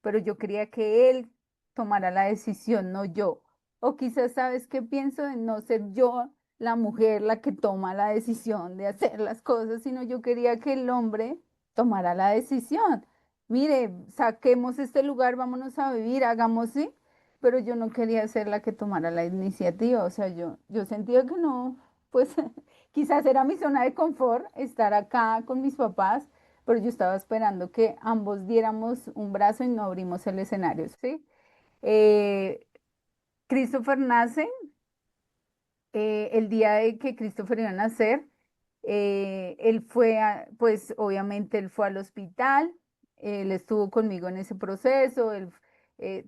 Speaker 2: pero yo quería que él tomara la decisión, no yo. O quizás, ¿sabes qué pienso? De no ser yo la mujer la que toma la decisión de hacer las cosas, sino yo quería que el hombre tomara la decisión. Mire, saquemos este lugar, vámonos a vivir, hagamos sí, pero yo no quería ser la que tomara la iniciativa, o sea, yo sentía que no, pues quizás era mi zona de confort estar acá con mis papás, pero yo estaba esperando que ambos diéramos un brazo y no abrimos el escenario, ¿sí? Eh, Christopher nace, el día de que Christopher iba a nacer, él pues obviamente él fue al hospital, él estuvo conmigo en ese proceso,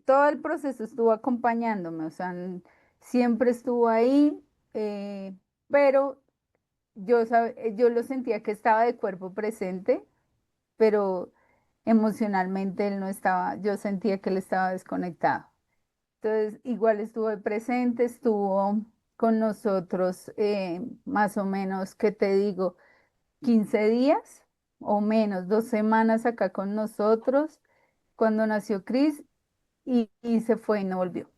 Speaker 2: todo el proceso estuvo acompañándome, o sea, siempre estuvo ahí, pero yo lo sentía que estaba de cuerpo presente, pero emocionalmente él no estaba, yo sentía que él estaba desconectado. Entonces, igual estuvo ahí presente, estuvo con nosotros más o menos, ¿qué te digo? 15 días o menos, 2 semanas acá con nosotros cuando nació Chris y se fue y no volvió.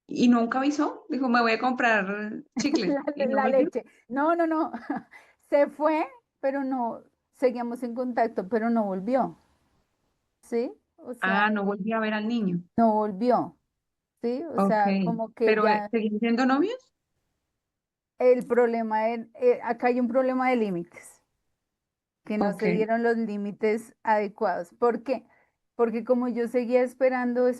Speaker 3: ¿Y nunca avisó? Dijo, me voy a comprar chicles y no
Speaker 2: La
Speaker 3: volvió.
Speaker 2: leche. No, no, no. Se fue, pero no, seguíamos en contacto, pero no volvió. ¿Sí? O sea,
Speaker 3: Ah, no volví a ver al niño.
Speaker 2: no volvió. ¿Sí? O
Speaker 3: Ok.
Speaker 2: sea, como que
Speaker 3: ¿Pero
Speaker 2: ya
Speaker 3: seguían siendo novios?
Speaker 2: el problema, acá hay un problema de límites, que no
Speaker 3: Ok.
Speaker 2: se dieron los límites adecuados. ¿Por qué? Porque como yo seguía esperando,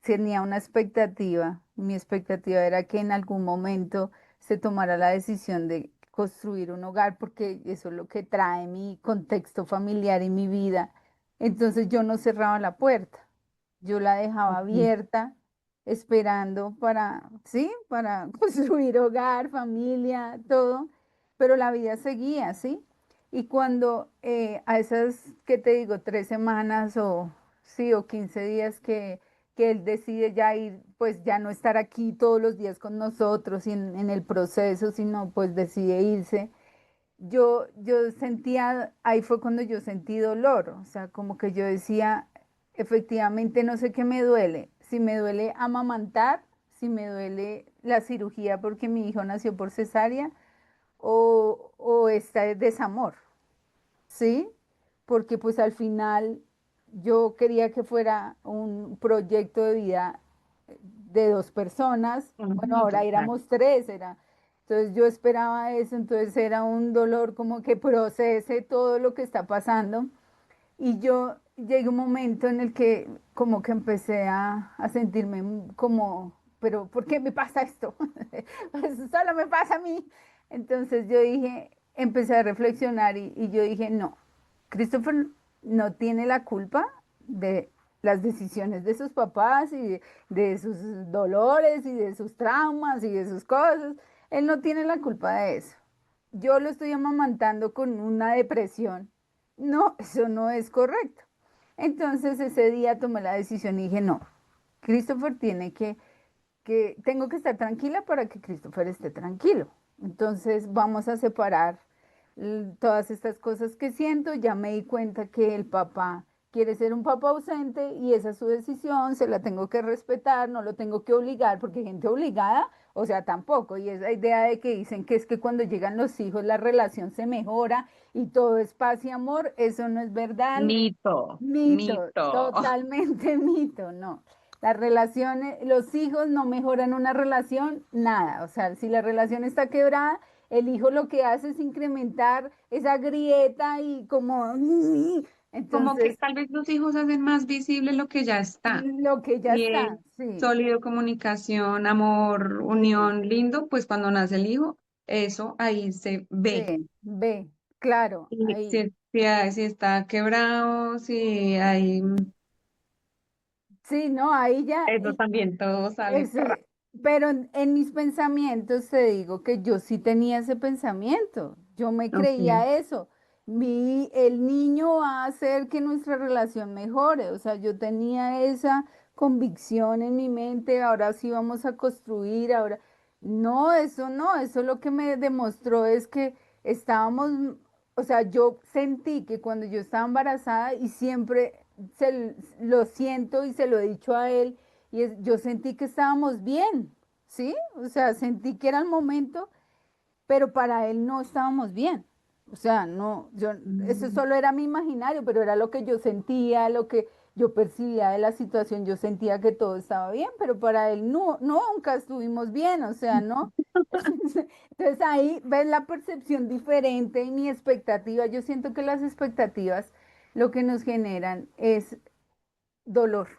Speaker 2: tenía una expectativa, mi expectativa era que en algún momento se tomara la decisión de construir un hogar, porque eso es lo que trae mi contexto familiar y mi vida. Entonces yo no cerraba la puerta, yo la dejaba
Speaker 3: Ok.
Speaker 2: abierta, esperando para, sí, para construir hogar, familia, todo, pero la vida seguía, ¿sí? Y cuando a esas, ¿qué te digo? 3 semanas o sí, o 15 días que él decide ya ir, pues ya no estar aquí todos los días con nosotros y en el proceso, sino pues decide irse. Yo sentía, ahí fue cuando yo sentí dolor, o sea, como que yo decía, efectivamente no sé qué me duele, si me duele amamantar, si me duele la cirugía porque mi hijo nació por cesárea o este desamor. ¿Sí? Porque pues al final yo quería que fuera un proyecto de vida de 2 personas, bueno,
Speaker 3: Ujú,
Speaker 2: ahora
Speaker 3: total.
Speaker 2: éramos tres, entonces yo esperaba eso, entonces era un dolor como que procese todo lo que está pasando y yo llegué un momento en el que como que empecé a sentirme como, pero ¿por qué me pasa esto? Pues solo me pasa a mí. Entonces yo dije, empecé a reflexionar y yo dije, no, Christopher no tiene la culpa de las decisiones de sus papás y de sus dolores y de sus traumas y de sus cosas. Él no tiene la culpa de eso. Yo lo estoy amamantando con una depresión. No, eso no es correcto. Entonces ese día tomé la decisión y dije, no, Christopher tiene que tengo que estar tranquila para que Christopher esté tranquilo. Entonces vamos a separar todas estas cosas que siento. Ya me di cuenta que el papá quiere ser un papá ausente y esa es su decisión, se la tengo que respetar, no lo tengo que obligar porque hay gente obligada, o sea, tampoco. Y esa idea de que dicen que es que cuando llegan los hijos la relación se mejora y todo es paz y amor, eso no es verdad.
Speaker 3: Mito,
Speaker 2: Mito,
Speaker 3: mito.
Speaker 2: totalmente mito, no. Las relaciones, los hijos no mejoran una relación, nada. O sea, si la relación está quebrada, el hijo lo que hace es incrementar esa grieta y como,
Speaker 3: Como que
Speaker 2: entonces,
Speaker 3: tal vez los hijos hacen más visible lo que ya está.
Speaker 2: lo que ya
Speaker 3: Y
Speaker 2: está,
Speaker 3: es
Speaker 2: sí,
Speaker 3: sólido, comunicación, amor,
Speaker 2: sí,
Speaker 3: unión, lindo, pues cuando nace el hijo, eso ahí se ve.
Speaker 2: ve, claro,
Speaker 3: Y
Speaker 2: ahí,
Speaker 3: si está quebrado, si hay,
Speaker 2: sí, no, ahí ya,
Speaker 3: eso también todo sale. ¡Pra!
Speaker 2: ese, pero en mis pensamientos te digo que yo sí tenía ese pensamiento, yo me
Speaker 3: Ok.
Speaker 2: creía eso. El niño va a hacer que nuestra relación mejore, o sea, yo tenía esa convicción en mi mente, ahora sí vamos a construir, ahora. No, eso no, eso lo que me demostró es que estábamos, o sea, yo sentí que cuando yo estaba embarazada y siempre lo siento y se lo he dicho a él, yo sentí que estábamos bien, ¿sí? O sea, sentí que era el momento, pero para él no estábamos bien. O sea, no, eso
Speaker 3: Mm.
Speaker 2: solo era mi imaginario, pero era lo que yo sentía, lo que yo percibía de la situación, yo sentía que todo estaba bien, pero para él no, nunca estuvimos bien, o sea, ¿no? Entonces ahí ves la percepción diferente y mi expectativa, yo siento que las expectativas lo que nos generan es dolor,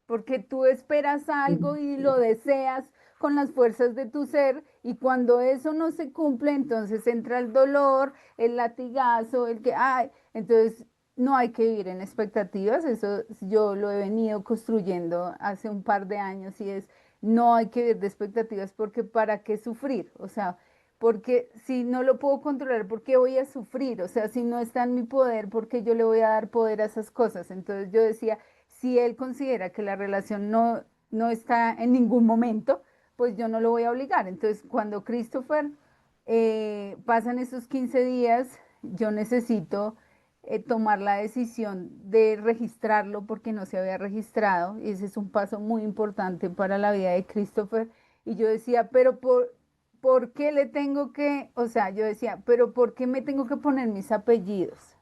Speaker 2: porque tú esperas algo y lo deseas con las fuerzas de tu ser y cuando eso no se cumple, entonces entra el dolor, el latigazo, el que, ay, entonces no hay que vivir en expectativas, eso yo lo he venido construyendo hace un par de años y es, no hay que vivir de expectativas porque ¿para qué sufrir? O sea, porque si no lo puedo controlar, ¿por qué voy a sufrir? O sea, si no está en mi poder, ¿por qué yo le voy a dar poder a esas cosas? Entonces yo decía, si él considera que la relación no está en ningún momento, pues yo no lo voy a obligar. Entonces, cuando Christopher pasan esos 15 días, yo necesito tomar la decisión de registrarlo porque no se había registrado. Y ese es un paso muy importante para la vida de Christopher. Y yo decía, pero ¿por qué le tengo que, o sea, yo decía, pero ¿por qué me tengo que poner mis apellidos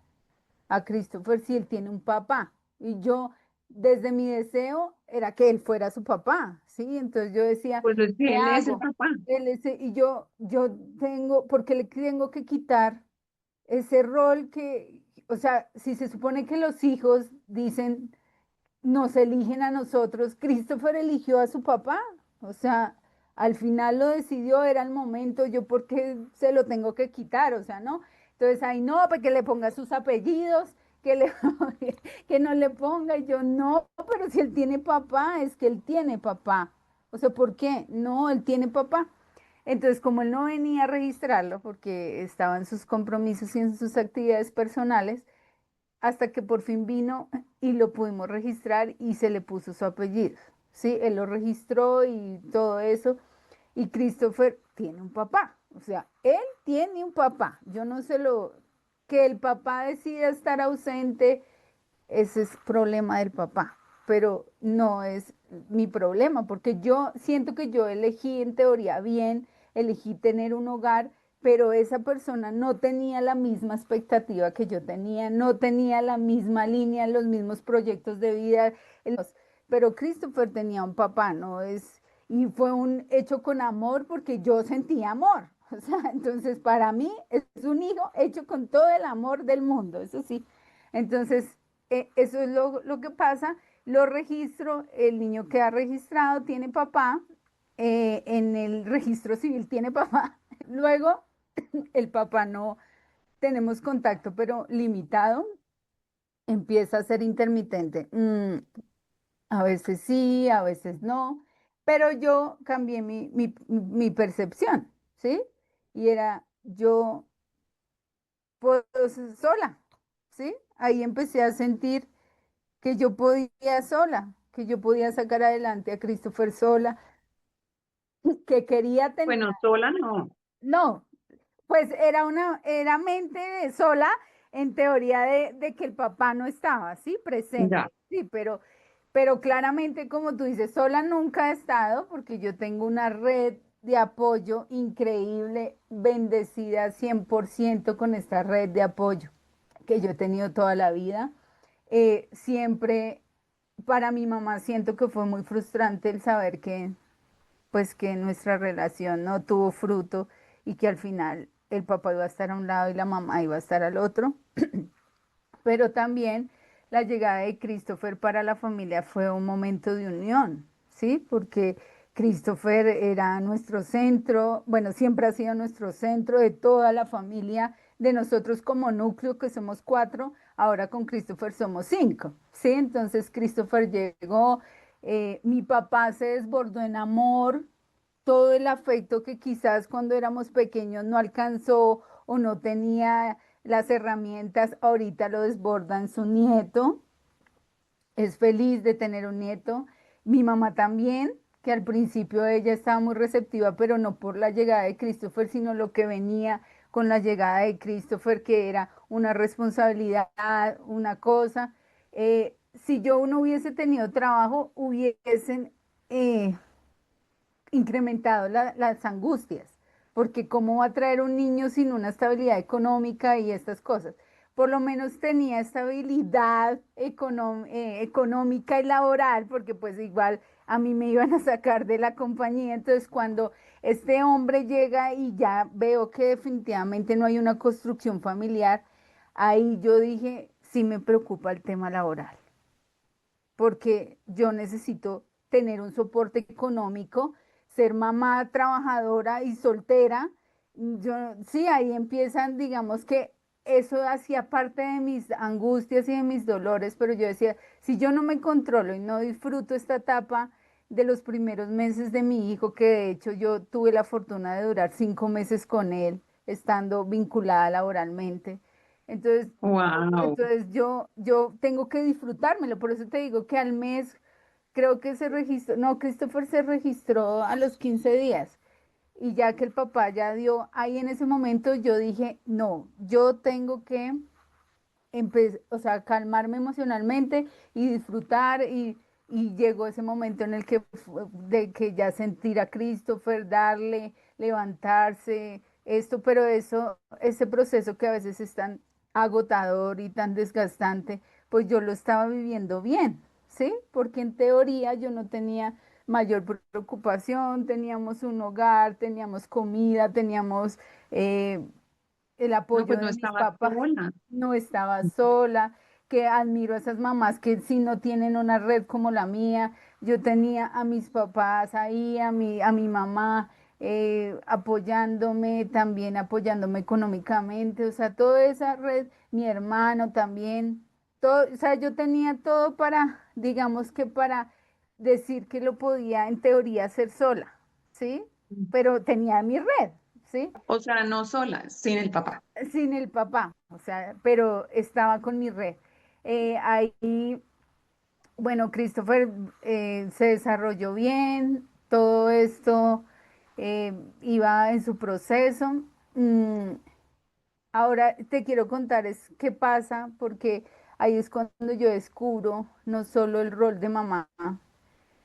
Speaker 2: a Christopher si él tiene un papá? Y yo desde mi deseo era que él fuera su papá, ¿sí? Entonces yo decía,
Speaker 3: Pues es
Speaker 2: ¿qué
Speaker 3: que él es el
Speaker 2: hago?
Speaker 3: papá.
Speaker 2: Y yo tengo, ¿porque le tengo que quitar ese rol que, o sea, si se supone que los hijos dicen, nos eligen a nosotros, Christopher eligió a su papá, o sea, al final lo decidió, era el momento, yo por qué se lo tengo que quitar, o sea, ¿no? Entonces ahí no, para que le ponga sus apellidos, que, le, que no le ponga, y yo no, pero si él tiene papá, es que él tiene papá, o sea, ¿por qué? No, él tiene papá. Entonces, como él no venía a registrarlo porque estaba en sus compromisos y en sus actividades personales, hasta que por fin vino y lo pudimos registrar y se le puso su apellido. Sí, él lo registró y todo eso. Y Christopher tiene un papá. O sea, él tiene un papá. Yo no sé lo que el papá decida estar ausente, ese es problema del papá, pero no es mi problema, porque yo siento que yo elegí en teoría bien, elegí tener un hogar, pero esa persona no tenía la misma expectativa que yo tenía, no tenía la misma línea, los mismos proyectos de vida, pero Christopher tenía un papá, ¿no? Y fue un hecho con amor porque yo sentí amor. O sea, entonces para mí es un hijo hecho con todo el amor del mundo, eso sí. Entonces, eso es lo que pasa. Lo registro, el niño queda registrado, tiene papá, en el registro civil tiene papá. Luego, el papá no tenemos contacto, pero limitado, empieza a ser intermitente. A veces sí, a veces no, pero yo cambié mi percepción, ¿sí? Y era, yo puedo ser sola, ¿sí? Ahí empecé a sentir que yo podía sola, que yo podía sacar adelante a Christopher sola, que quería tener,
Speaker 3: Bueno, sola no.
Speaker 2: no, pues era mente de sola en teoría de que el papá no estaba, sí, presente,
Speaker 3: Ya.
Speaker 2: sí, pero claramente como tú dices, sola nunca he estado porque yo tengo una red de apoyo increíble, bendecida 100% con esta red de apoyo que yo he tenido toda la vida. Siempre para mi mamá siento que fue muy frustrante el saber que, pues, que nuestra relación no tuvo fruto y que al final el papá iba a estar a un lado y la mamá iba a estar al otro. Pero también la llegada de Christopher para la familia fue un momento de unión, ¿sí? Porque Christopher era nuestro centro, bueno, siempre ha sido nuestro centro de toda la familia, de nosotros como núcleo, que somos 4, ahora con Christopher somos 5, ¿sí? Entonces Christopher llegó, mi papá se desbordó en amor, todo el afecto que quizás cuando éramos pequeños no alcanzó o no tenía las herramientas, ahorita lo desborda en su nieto, es feliz de tener un nieto. Mi mamá también, que al principio ella estaba muy receptiva, pero no por la llegada de Christopher, sino lo que venía con la llegada de Christopher, que era una responsabilidad, una cosa. Si yo no hubiese tenido trabajo, hubiesen incrementado las angustias, porque cómo va a traer un niño sin una estabilidad económica y estas cosas. Por lo menos tenía estabilidad económica y laboral, porque pues igual a mí me iban a sacar de la compañía. Entonces cuando este hombre llega y ya veo que definitivamente no hay una construcción familiar, ahí yo dije, sí me preocupa el tema laboral porque yo necesito tener un soporte económico, ser mamá trabajadora y soltera. Yo, sí, ahí empiezan, digamos que eso hacía parte de mis angustias y de mis dolores, pero yo decía, si yo no me controlo y no disfruto esta etapa de los primeros meses de mi hijo, que de hecho yo tuve la fortuna de durar 5 meses con él, estando vinculada laboralmente. Entonces,
Speaker 3: Wow.
Speaker 2: yo tengo que disfrutármelo, por eso te digo que al mes creo que se registró, no, Christopher se registró a los 15 días y ya que el papá ya dio, ahí en ese momento yo dije, no, yo tengo que o sea, calmarme emocionalmente y disfrutar y llegó ese momento en el que de que ya sentir a Christopher, darle, levantarse, esto, pero eso, ese proceso que a veces es tan agotador y tan desgastante, pues yo lo estaba viviendo bien, ¿sí? Porque en teoría yo no tenía mayor preocupación, teníamos un hogar, teníamos comida, teníamos eh, el
Speaker 3: No,
Speaker 2: apoyo
Speaker 3: pues no
Speaker 2: de mis
Speaker 3: estabas
Speaker 2: papás,
Speaker 3: sola.
Speaker 2: no estaba sola, que admiro a esas mamás que si no tienen una red como la mía, yo tenía a mis papás ahí, a mi mamá apoyándome, también apoyándome económicamente, o sea, toda esa red, mi hermano también, todo, o sea, yo tenía todo para, digamos que para decir que lo podía en teoría hacer sola, ¿sí? Pero tenía mi red, ¿sí?
Speaker 3: O sea, no sola, sin el papá.
Speaker 2: Sin el papá, o sea, pero estaba con mi red. Ahí, bueno, Christopher se desarrolló bien, todo esto iba en su proceso. Mm, Ahora te quiero contar es qué pasa, porque ahí es cuando yo descubro no solo el rol de mamá,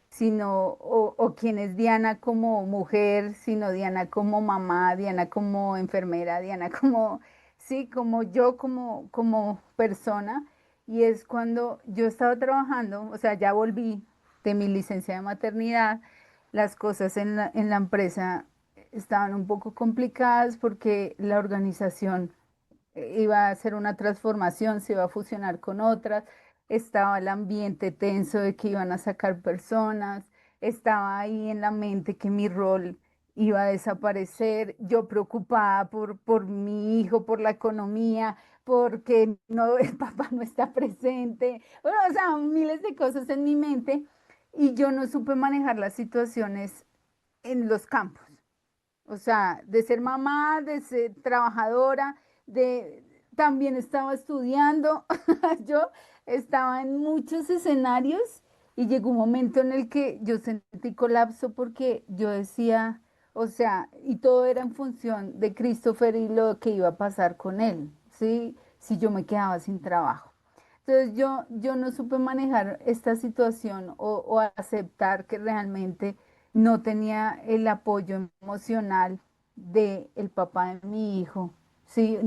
Speaker 2: sino, o quién es Diana como mujer, sino Diana como mamá, Diana como enfermera, Diana como, sí, como yo como persona. Y es cuando yo estaba trabajando, o sea, ya volví de mi licencia de maternidad, las cosas en la empresa estaban un poco complicadas porque la organización iba a hacer una transformación, se iba a fusionar con otras, estaba el ambiente tenso de que iban a sacar personas, estaba ahí en la mente que mi rol iba a desaparecer, yo preocupada por mi hijo, por la economía, porque no, el papá no está presente, bueno, o sea, miles de cosas en mi mente y yo no supe manejar las situaciones en los campos. O sea, de ser mamá, de ser trabajadora, de también estaba estudiando. Yo estaba en muchos escenarios y llegó un momento en el que yo sentí colapso porque yo decía, o sea, y todo era en función de Christopher y lo que iba a pasar con él, ¿sí? Si yo me quedaba sin trabajo. Entonces yo no supe manejar esta situación o aceptar que realmente no tenía el apoyo emocional de el papá de mi hijo, sí,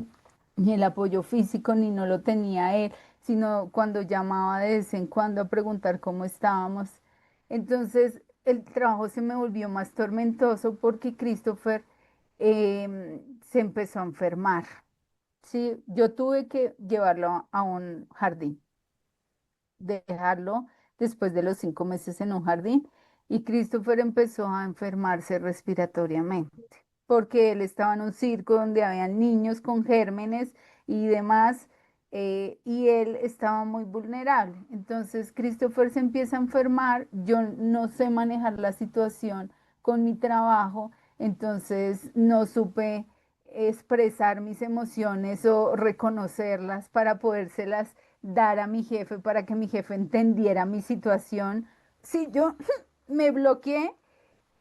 Speaker 2: ni el apoyo físico, ni no lo tenía él, sino cuando llamaba de vez en cuando a preguntar cómo estábamos. Entonces el trabajo se me volvió más tormentoso porque Christopher se empezó a enfermar. Sí, yo tuve que llevarlo a un jardín, dejarlo después de los 5 meses en un jardín y Christopher empezó a enfermarse respiratoriamente porque él estaba en un circo donde habían niños con gérmenes y demás y él estaba muy vulnerable. Entonces Christopher se empieza a enfermar, yo no sé manejar la situación con mi trabajo, entonces no supe expresar mis emociones o reconocerlas para podérselas dar a mi jefe para que mi jefe entendiera mi situación. Si yo me bloqueé,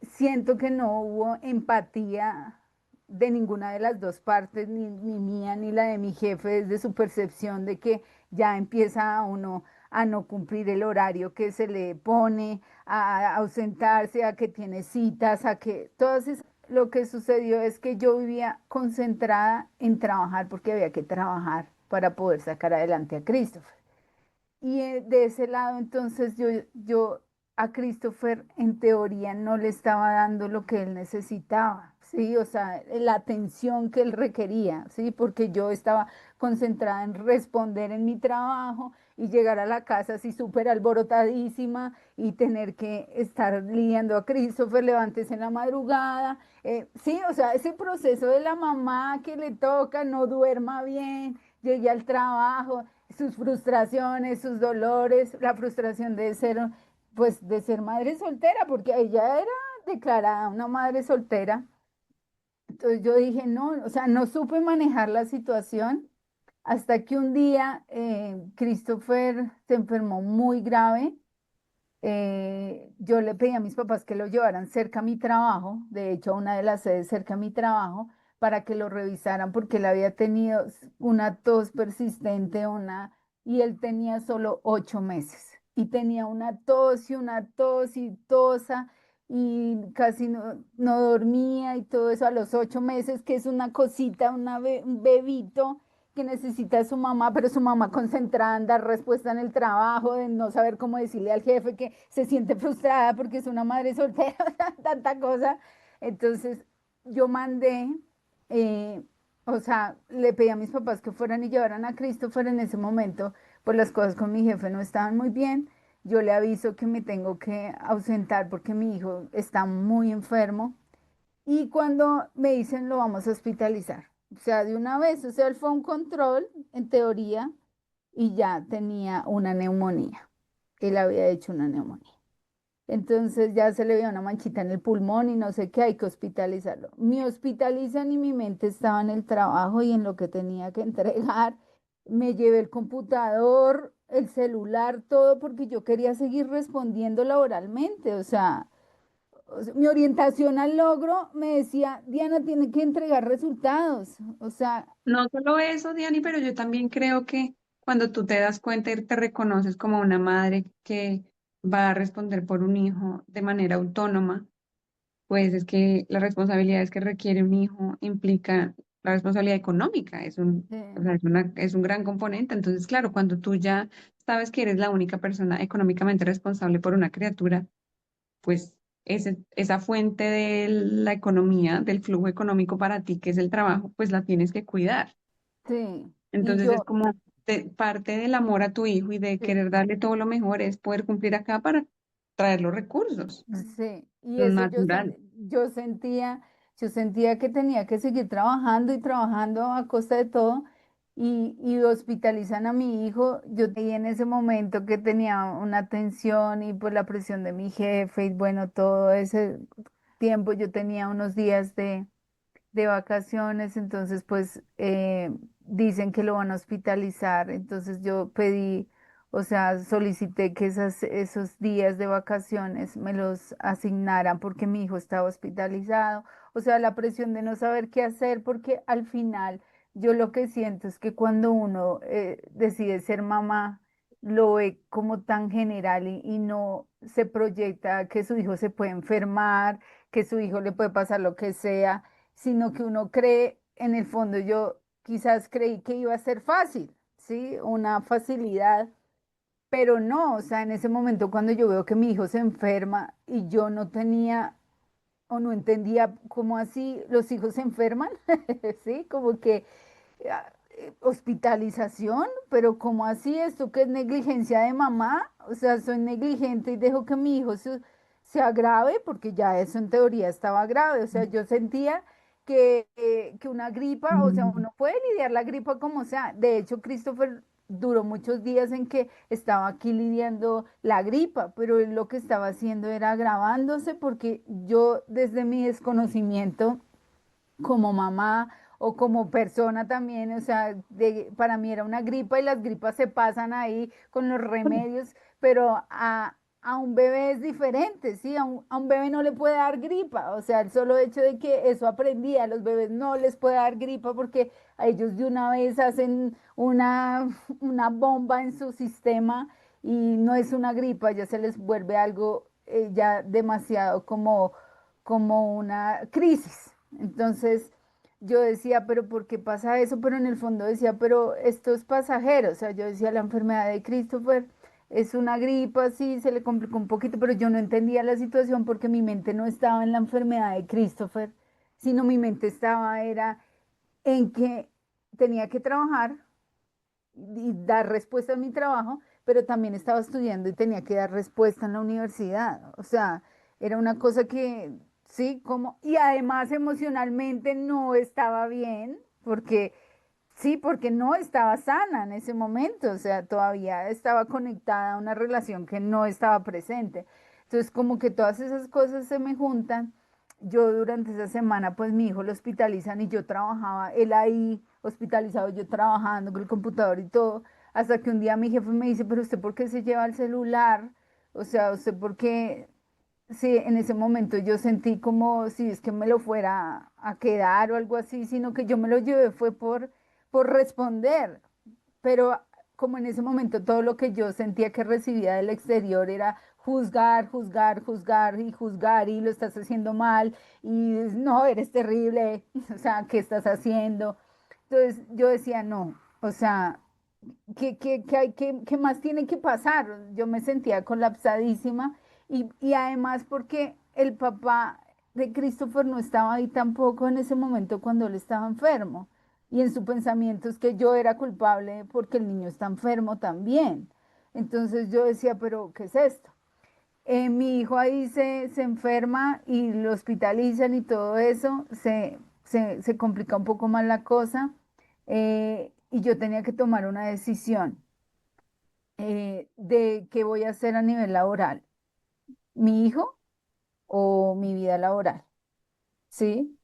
Speaker 2: siento que no hubo empatía de ninguna de las dos partes, ni mía ni la de mi jefe, desde su percepción de que ya empieza a uno a no cumplir el horario que se le pone, a ausentarse, a que tiene citas, a que todas esas. Lo que sucedió es que yo vivía concentrada en trabajar porque había que trabajar para poder sacar adelante a Christopher. Y de ese lado, entonces yo a Christopher en teoría no le estaba dando lo que él necesitaba, ¿sí? O sea, la atención que él requería, ¿sí? Porque yo estaba concentrada en responder en mi trabajo y llegar a la casa así súper alborotadísima y tener que estar lidiando a Christopher, levántese en la madrugada, sí, o sea, ese proceso de la mamá que le toca, no duerma bien, llegue al trabajo, sus frustraciones, sus dolores, la frustración de ser, pues, de ser madre soltera, porque ella era declarada una madre soltera. Entonces yo dije, no, o sea, no supe manejar la situación hasta que un día Christopher se enfermó muy grave. Yo le pedí a mis papás que lo llevaran cerca a mi trabajo, de hecho a una de las sedes cerca a mi trabajo, para que lo revisaran porque él había tenido una tos persistente, y él tenía solo 8 meses y tenía una tos y tosa y casi no dormía y todo eso a los 8 meses, que es una cosita, un bebito que necesita a su mamá, pero su mamá concentrada en dar respuesta en el trabajo, en no saber cómo decirle al jefe que se siente frustrada porque es una madre soltera, o sea, tanta cosa. Entonces, yo mandé, eh, o sea, le pedí a mis papás que fueran y llevaran a Christopher en ese momento, pues las cosas con mi jefe no estaban muy bien. Yo le aviso que me tengo que ausentar porque mi hijo está muy enfermo. Y cuando me dicen lo vamos a hospitalizar, o sea, de una vez, o sea, él fue a un control, en teoría, y ya tenía una neumonía. Él había hecho una neumonía. Entonces ya se le veía una manchita en el pulmón y no sé qué, hay que hospitalizarlo. Me hospitalizan y mi mente estaba en el trabajo y en lo que tenía que entregar. Me llevé el computador, el celular, todo porque yo quería seguir respondiendo laboralmente. O sea, mi orientación al logro me decía, Diana tiene que entregar resultados. O sea,
Speaker 3: No solo eso, Diani, pero yo también creo que cuando tú te das cuenta y te reconoces como una madre que va a responder por un hijo de manera autónoma, pues es que las responsabilidades que requiere un hijo implica la responsabilidad económica, o sea, es un gran componente. Entonces, claro, cuando tú ya sabes que eres la única persona económicamente responsable por una criatura, pues esa fuente de la economía, del flujo económico para ti, que es el trabajo, pues la tienes que cuidar.
Speaker 2: sí. Y
Speaker 3: Entonces es
Speaker 2: yo,
Speaker 3: como parte del amor a tu hijo y de
Speaker 2: sí.
Speaker 3: querer darle todo lo mejor es poder cumplir acá para traer los recursos.
Speaker 2: Sí, y
Speaker 3: Lo
Speaker 2: eso
Speaker 3: natural.
Speaker 2: yo sentía que tenía que seguir trabajando y trabajando a costa de todo y hospitalizan a mi hijo. Yo tenía en ese momento que tenía una tensión y pues la presión de mi jefe y bueno, todo ese tiempo yo tenía unos días de vacaciones, entonces pues dicen que lo van a hospitalizar, entonces yo pedí, o sea, solicité que esos días de vacaciones me los asignaran porque mi hijo estaba hospitalizado, o sea, la presión de no saber qué hacer porque al final yo lo que siento es que cuando uno decide ser mamá, lo ve como tan general y no se proyecta que su hijo se puede enfermar, que su hijo le puede pasar lo que sea, sino que uno cree, en el fondo yo quizás creí que iba a ser fácil, ¿sí? Una facilidad, pero no, o sea, en ese momento cuando yo veo que mi hijo se enferma y yo no tenía o no entendía cómo así los hijos se enferman, ¿sí? Como que hospitalización, pero ¿cómo así esto que es negligencia de mamá? O sea, soy negligente y dejo que mi hijo se agrave, porque ya eso en teoría estaba grave. O sea, yo sentía que una gripa, o sea,
Speaker 3: Mm.
Speaker 2: uno puede lidiar la gripa como sea. De hecho, Christopher duró muchos días en que estaba aquí lidiando la gripa, pero él lo que estaba haciendo era agravándose porque yo desde mi desconocimiento como mamá o como persona también, o sea, para mí era una gripa y las gripas se pasan ahí con los remedios, pero a un bebé es diferente, ¿sí? A un bebé no le puede dar gripa, o sea, el solo hecho de que eso aprendí, a los bebés no les puede dar gripa porque a ellos de una vez hacen una bomba en su sistema y no es una gripa, ya se les vuelve algo ya demasiado como una crisis. Entonces yo decía, pero ¿por qué pasa eso? Pero en el fondo decía, pero esto es pasajero. O sea, yo decía, la enfermedad de Christopher es una gripa, sí, se le complicó un poquito, pero yo no entendía la situación porque mi mente no estaba en la enfermedad de Christopher, sino mi mente estaba, era en que tenía que trabajar y dar respuesta a mi trabajo, pero también estaba estudiando y tenía que dar respuesta en la universidad. O sea, era una cosa que, sí, como, y además emocionalmente no estaba bien, porque, sí, porque no estaba sana en ese momento, o sea, todavía estaba conectada a una relación que no estaba presente. Entonces, como que todas esas cosas se me juntan. Yo durante esa semana, pues mi hijo lo hospitalizan y yo trabajaba, él ahí hospitalizado, yo trabajando con el computador y todo, hasta que un día mi jefe me dice, pero usted ¿por qué se lleva el celular? O sea, usted ¿por qué? Sí, en ese momento yo sentí como si es que me lo fuera a quedar o algo así, sino que yo me lo llevé fue por responder, pero como en ese momento todo lo que yo sentía que recibía del exterior era juzgar, juzgar, juzgar y juzgar y lo estás haciendo mal y no, eres terrible, o sea, ¿qué estás haciendo? Entonces yo decía, no. O sea, ¿qué más tiene que pasar? Yo me sentía colapsadísima y además porque el papá de Christopher no estaba ahí tampoco en ese momento cuando él estaba enfermo. Y en su pensamiento es que yo era culpable porque el niño está enfermo también. Entonces yo decía, pero ¿qué es esto? Mi hijo ahí se enferma y lo hospitalizan y todo eso, se complica un poco más la cosa y yo tenía que tomar una decisión de qué voy a hacer a nivel laboral, mi hijo o mi vida laboral, ¿sí?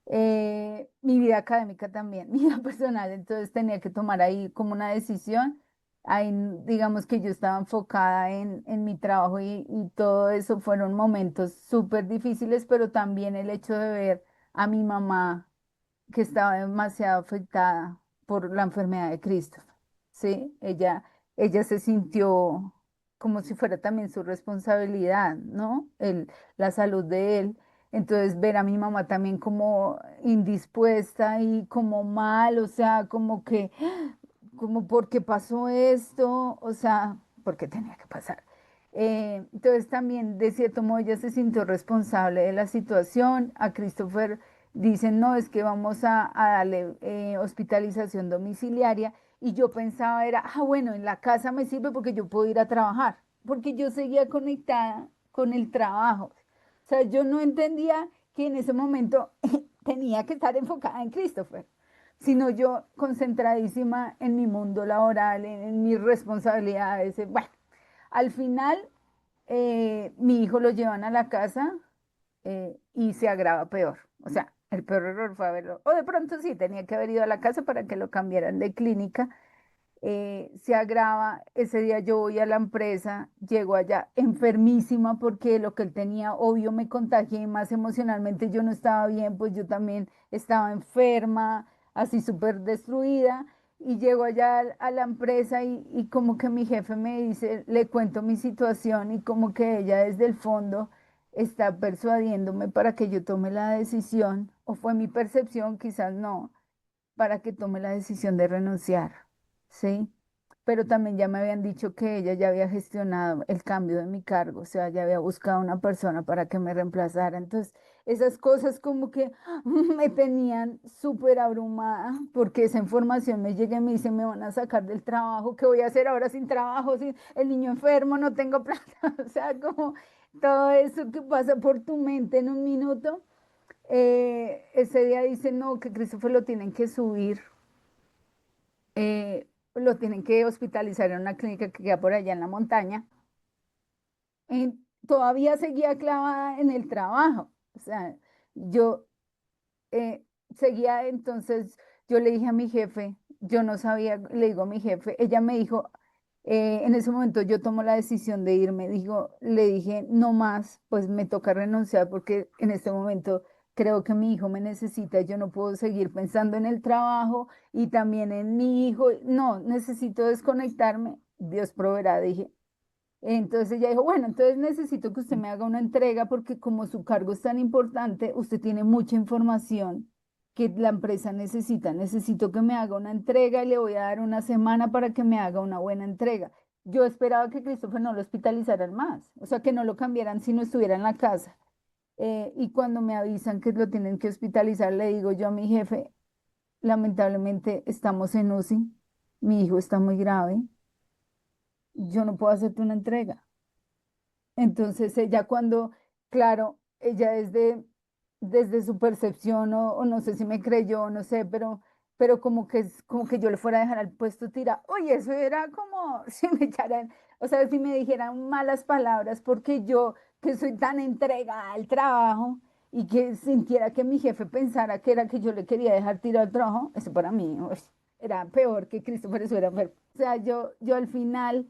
Speaker 2: Mi vida académica también, mi vida personal, entonces tenía que tomar ahí como una decisión. Ahí, digamos que yo estaba enfocada en mi trabajo y todo eso fueron momentos súper difíciles, pero también el hecho de ver a mi mamá que estaba demasiado afectada por la enfermedad de Cristo, ¿sí? Ella se sintió como si fuera también su responsabilidad, ¿no? La salud de él. Entonces, ver a mi mamá también como indispuesta y como mal, o sea, como que, como porque pasó esto, o sea, porque tenía que pasar. Entonces también, de cierto modo, ella se sintió responsable de la situación. A Christopher dicen, no, es que vamos a darle hospitalización domiciliaria. Y yo pensaba, era, bueno, en la casa me sirve porque yo puedo ir a trabajar, porque yo seguía conectada con el trabajo. O sea, yo no entendía que en ese momento tenía que estar enfocada en Christopher, sino yo concentradísima en mi mundo laboral, en mis responsabilidades. Bueno, al final mi hijo lo llevan a la casa y se agrava peor. O sea, el peor error fue haberlo, o de pronto sí, tenía que haber ido a la casa para que lo cambiaran de clínica. Se agrava, ese día yo voy a la empresa, llego allá enfermísima porque lo que él tenía, obvio, me contagié más emocionalmente, yo no estaba bien, pues yo también estaba enferma, así súper destruida, y llego allá a la empresa y como que mi jefe me dice, le cuento mi situación y como que ella desde el fondo está persuadiéndome para que yo tome la decisión, o fue mi percepción, quizás no, para que tome la decisión de renunciar, ¿sí? Pero también ya me habían dicho que ella ya había gestionado el cambio de mi cargo, o sea, ya había buscado una persona para que me reemplazara. Entonces, esas cosas como que me tenían súper abrumada porque esa información me llega y me dice, me van a sacar del trabajo, ¿qué voy a hacer ahora sin trabajo, sin el niño enfermo, no tengo plata? O sea, como todo eso que pasa por tu mente en un minuto. Ese día dice, no, que Christopher lo tienen que subir, lo tienen que hospitalizar en una clínica que queda por allá en la montaña. Todavía seguía clavada en el trabajo. O sea, yo seguía, entonces yo le dije a mi jefe, yo no sabía, le digo a mi jefe, ella me dijo, en ese momento yo tomo la decisión de irme, dijo, le dije, no más, pues me toca renunciar porque en este momento creo que mi hijo me necesita, yo no puedo seguir pensando en el trabajo y también en mi hijo, no, necesito desconectarme, Dios proveerá, dije. Entonces ella dijo, bueno, entonces necesito que usted me haga una entrega porque como su cargo es tan importante, usted tiene mucha información que la empresa necesita. Necesito que me haga una entrega y le voy a dar una semana para que me haga una buena entrega. Yo esperaba que Christopher no lo hospitalizaran más, o sea, que no lo cambiaran si no estuviera en la casa. Y cuando me avisan que lo tienen que hospitalizar, le digo yo a mi jefe, lamentablemente estamos en UCI, mi hijo está muy grave, yo no puedo hacerte una entrega. Entonces ella cuando, claro, ella desde su percepción o no sé si me creyó, no sé, pero como que, como que yo le fuera a dejar al puesto tira. Oye, eso era como si me echaran, o sea, si me dijeran malas palabras porque yo que soy tan entregada al trabajo y que sintiera que mi jefe pensara que era que yo le quería dejar tirado al trabajo, eso para mí uy, era peor que Christopher estuviera enfermo. O sea, yo al final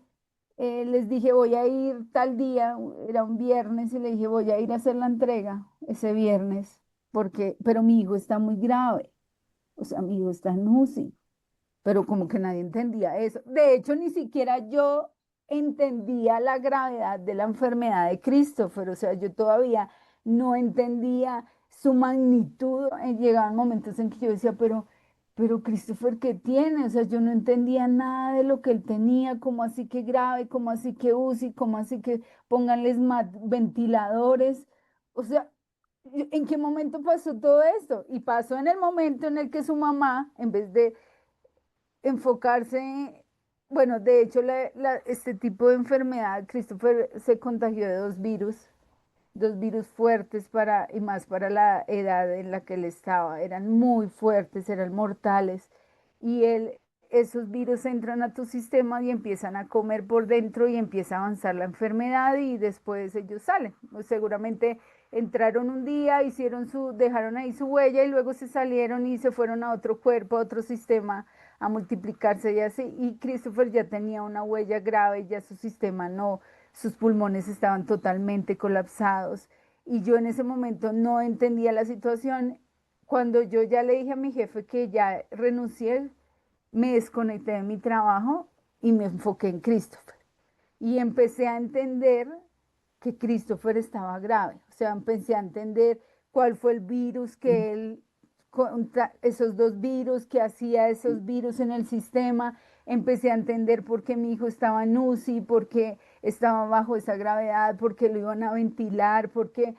Speaker 2: les dije, voy a ir tal día, era un viernes, y le dije, voy a ir a hacer la entrega ese viernes, porque, pero mi hijo está muy grave, o sea, mi hijo está en UCI, pero como que nadie entendía eso. De hecho, ni siquiera yo entendía la gravedad de la enfermedad de Christopher, o sea, yo todavía no entendía su magnitud. Llegaban momentos en que yo decía, pero pero Christopher, ¿qué tiene? O sea, yo no entendía nada de lo que él tenía, cómo así que grave, cómo así que UCI, cómo así que pónganles más ventiladores. O sea, ¿en qué momento pasó todo esto? Y pasó en el momento en el que su mamá, en vez de enfocarse, bueno, de hecho, este tipo de enfermedad, Christopher se contagió de dos virus fuertes para, y más para la edad en la que él estaba, eran muy fuertes, eran mortales, y esos virus entran a tu sistema y empiezan a comer por dentro y empieza a avanzar la enfermedad y después ellos salen. Pues seguramente entraron un día, dejaron ahí su huella y luego se salieron y se fueron a otro cuerpo, a otro sistema a multiplicarse y así. Y Christopher ya tenía una huella grave, ya su sistema no, sus pulmones estaban totalmente colapsados. Y yo en ese momento no entendía la situación. Cuando yo ya le dije a mi jefe que ya renuncié, me desconecté de mi trabajo y me enfoqué en Christopher. Y empecé a entender que Christopher estaba grave. O sea, empecé a entender cuál fue el virus que él, contra esos dos virus, que hacía esos virus en el sistema. Empecé a entender por qué mi hijo estaba en UCI, por qué estaba bajo esa gravedad, por qué lo iban a ventilar, por qué...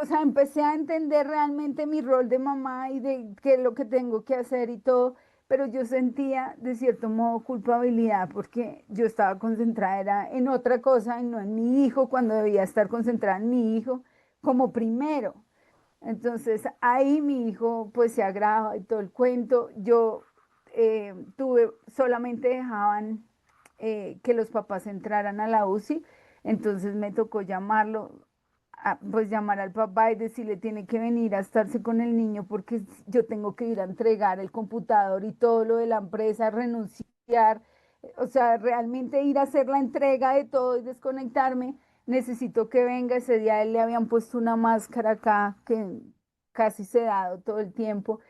Speaker 2: O sea, empecé a entender realmente mi rol de mamá y de qué es lo que tengo que hacer y todo, pero yo sentía de cierto modo culpabilidad porque yo estaba concentrada era en otra cosa y no en mi hijo cuando debía estar concentrada en mi hijo como primero. Entonces ahí mi hijo pues se agrava y todo el cuento. Yo solamente dejaban que los papás entraran a la UCI, entonces me tocó llamarlo, pues llamar al papá y decirle tiene que venir a estarse con el niño porque yo tengo que ir a entregar el computador y todo lo de la empresa, renunciar, o sea, realmente ir a hacer la entrega de todo y desconectarme. Necesito que venga. Ese día a él le habían puesto una máscara acá que casi sedado todo el tiempo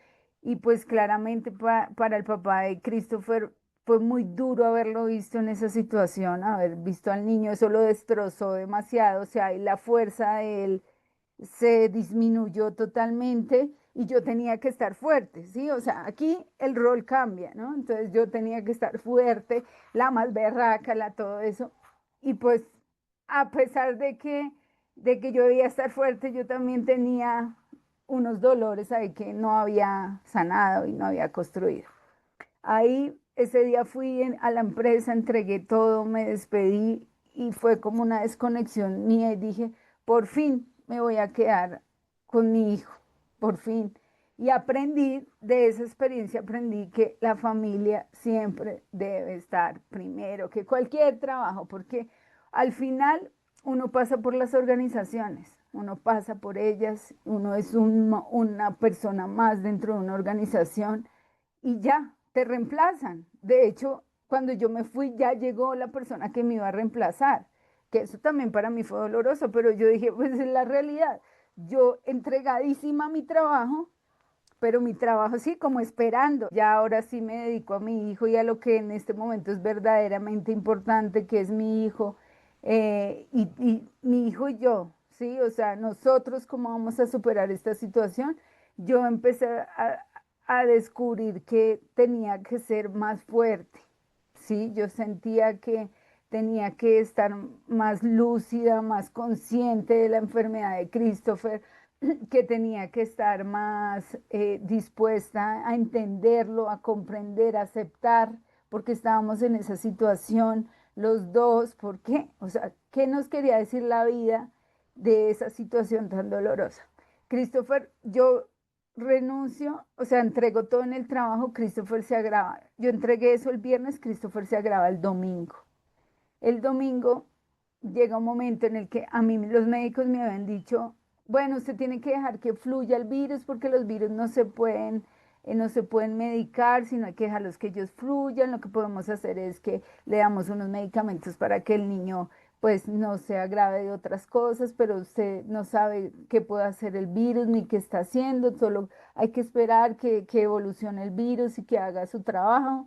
Speaker 2: y pues claramente para el papá de Christopher fue muy duro haberlo visto en esa situación, haber visto al niño, eso lo destrozó demasiado, o sea, y la fuerza de él se disminuyó totalmente y yo tenía que estar fuerte, ¿sí? O sea, aquí el rol cambia, ¿no? Entonces yo tenía que estar fuerte, la más berraca, todo eso. Y pues a pesar de que yo debía estar fuerte, yo también tenía unos dolores ahí que no había sanado y no había construido. Ahí ese día fui a la empresa, entregué todo, me despedí y fue como una desconexión mía y dije, por fin me voy a quedar con mi hijo, por fin. Y aprendí de esa experiencia, aprendí que la familia siempre debe estar primero que cualquier trabajo, porque al final uno pasa por las organizaciones, uno pasa por ellas, uno es una persona más dentro de una organización y ya, te reemplazan. De hecho, cuando yo me fui, ya llegó la persona que me iba a reemplazar, que eso también para mí fue doloroso, pero yo dije, pues es la realidad. Yo entregadísima a mi trabajo, pero mi trabajo sí, como esperando. Ya ahora sí me dedico a mi hijo y a lo que en este momento es verdaderamente importante, que es mi hijo, y mi hijo y yo, ¿sí? O sea, nosotros cómo vamos a superar esta situación. Yo empecé a descubrir que tenía que ser más fuerte, ¿sí? Yo sentía que tenía que estar más lúcida, más consciente de la enfermedad de Christopher, que tenía que estar más dispuesta a entenderlo, a comprender, a aceptar, porque estábamos en esa situación los dos. ¿Por qué? O sea, ¿qué nos quería decir la vida de esa situación tan dolorosa? Christopher, yo renuncio, o sea, entrego todo en el trabajo, Christopher se agrava. Yo entregué eso el viernes, Christopher se agrava el domingo. El domingo llega un momento en el que a mí los médicos me habían dicho, bueno, usted tiene que dejar que fluya el virus porque los virus no se pueden medicar, sino hay que dejarlos que ellos fluyan. Lo que podemos hacer es que le damos unos medicamentos para que el niño pues no se agrave de otras cosas, pero usted no sabe qué puede hacer el virus ni qué está haciendo, solo hay que esperar que evolucione el virus y que haga su trabajo.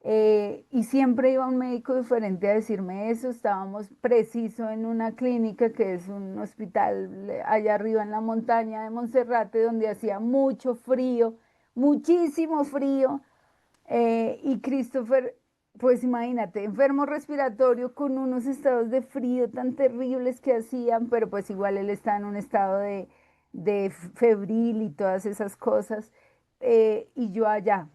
Speaker 2: Y siempre iba un médico diferente a decirme eso. Estábamos preciso en una clínica que es un hospital allá arriba en la montaña de Monserrate, donde hacía muchísimo frío. Y Christopher, pues imagínate, enfermo respiratorio con unos estados de frío tan terribles que hacían, pero pues igual él está en un estado de febril y todas esas cosas. Y yo allá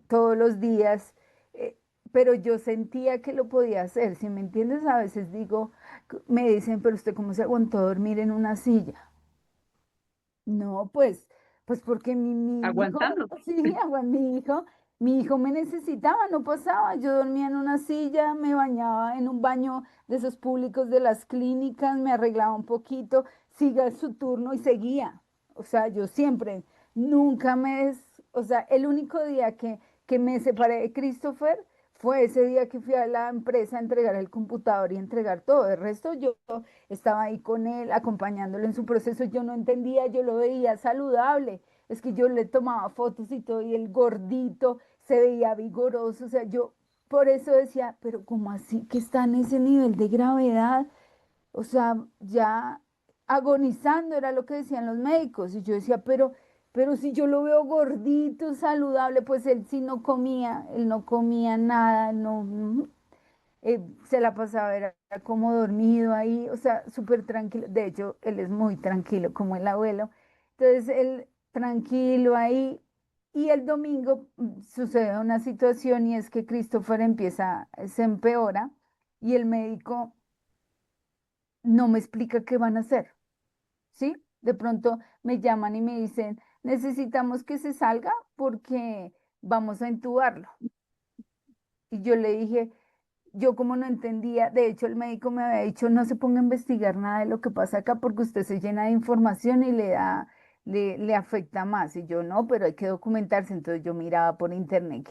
Speaker 2: todos los días, eh, pero yo sentía que lo podía hacer, si me entiendes, a veces digo, me dicen, pero usted cómo se aguantó dormir en una silla. No, pues porque mi hijo,
Speaker 3: Aguantando.
Speaker 2: sí, mi hijo me necesitaba, no pasaba. Yo dormía en una silla, me bañaba en un baño de esos públicos de las clínicas, me arreglaba un poquito, siga su turno y seguía. O sea, yo siempre, nunca o sea, el único día que me separé de Christopher fue ese día que fui a la empresa a entregar el computador y entregar todo. El resto yo estaba ahí con él, acompañándolo en su proceso. Yo no entendía, yo lo veía saludable. Es que yo le tomaba fotos y todo, y el gordito se veía vigoroso. O sea, yo por eso decía, pero ¿cómo así que está en ese nivel de gravedad? O sea, ya agonizando era lo que decían los médicos. Y yo decía, pero si yo lo veo gordito, saludable, pues él sí no comía, él no comía nada, no, se la pasaba, era como dormido ahí, o sea, súper tranquilo. De hecho, él es muy tranquilo, como el abuelo. Entonces, él tranquilo ahí. Y el domingo sucede una situación y es que Christopher se empeora y el médico no me explica qué van a hacer, ¿sí? De pronto me llaman y me dicen, necesitamos que se salga porque vamos a intubarlo. Y yo le dije, yo como no entendía, de hecho el médico me había dicho, no se ponga a investigar nada de lo que pasa acá porque usted se llena de información y le afecta más. Y yo no, pero hay que documentarse. Entonces yo miraba por internet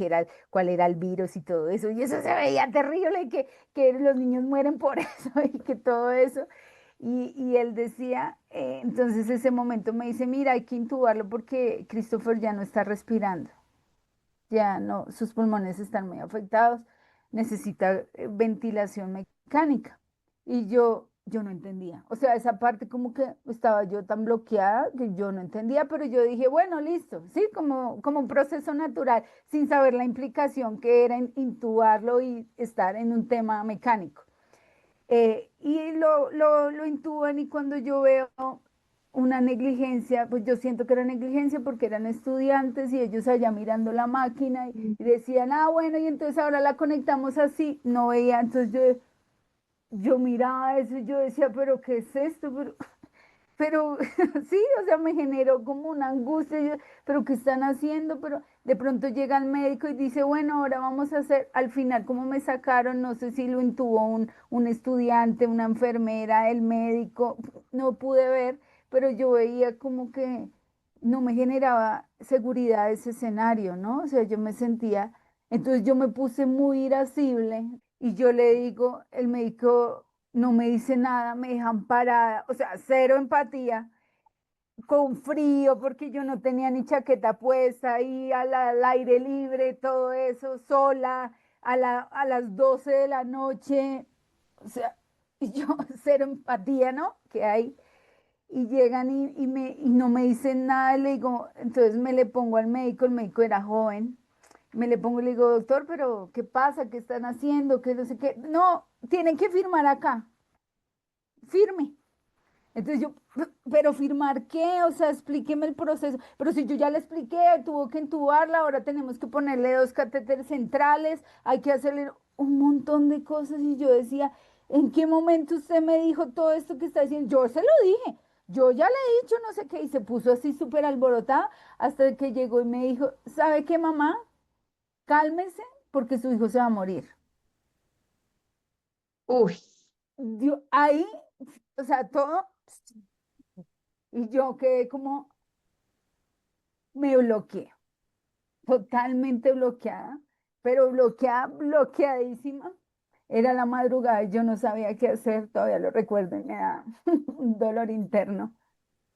Speaker 2: cuál era el virus y todo eso. Y eso se veía terrible, que los niños mueren por eso y que todo eso. Y él decía, entonces ese momento me dice, mira, hay que intubarlo porque Christopher ya no está respirando, ya no, sus pulmones están muy afectados, necesita ventilación mecánica. Y yo no entendía. O sea, esa parte como que estaba yo tan bloqueada que yo no entendía, pero yo dije, bueno, listo, sí, como un proceso natural, sin saber la implicación que era intubarlo y estar en un tema mecánico. Y lo intuban y cuando yo veo una negligencia, pues yo siento que era negligencia porque eran estudiantes y ellos allá mirando la máquina y decían, ah, bueno, y entonces ahora la conectamos así, no veía, entonces yo miraba eso y yo decía, pero ¿qué es esto? Pero sí, o sea, me generó como una angustia, pero ¿qué están haciendo? Pero de pronto llega el médico y dice, bueno, ahora vamos a hacer, al final, ¿cómo me sacaron? No sé si lo intubo un estudiante, una enfermera, el médico, no pude ver, pero yo veía como que no me generaba seguridad ese escenario, ¿no? O sea, yo me sentía, entonces yo me puse muy irascible y yo le digo, el médico no me dice nada, me dejan parada, o sea, cero empatía, con frío, porque yo no tenía ni chaqueta puesta, y al aire libre, todo eso, sola, a las 12 de la noche, o sea, y yo, cero empatía, ¿no? Que hay. Y llegan y no me dicen nada, y le digo, entonces me le pongo al médico, el médico era joven, me le pongo y le digo, doctor, pero ¿qué pasa? ¿Qué están haciendo? ¿Qué no sé qué? No, tienen que firmar acá, firme. Entonces yo, pero firmar qué, o sea, explíqueme el proceso. Pero si yo ya le expliqué, tuvo que entubarla, ahora tenemos que ponerle dos catéteres centrales, hay que hacerle un montón de cosas. Y yo decía, ¿en qué momento usted me dijo todo esto que está diciendo? Yo se lo dije, yo ya le he dicho no sé qué, y se puso así súper alborotada hasta que llegó y me dijo, ¿sabe qué, mamá? Cálmese porque su hijo se va a morir.
Speaker 3: Uy,
Speaker 2: Ahí, o sea, todo, y yo quedé como, me bloqueé. Totalmente bloqueada, pero bloqueada, bloqueadísima. Era la madrugada y yo no sabía qué hacer, todavía lo recuerdo y me da un dolor interno.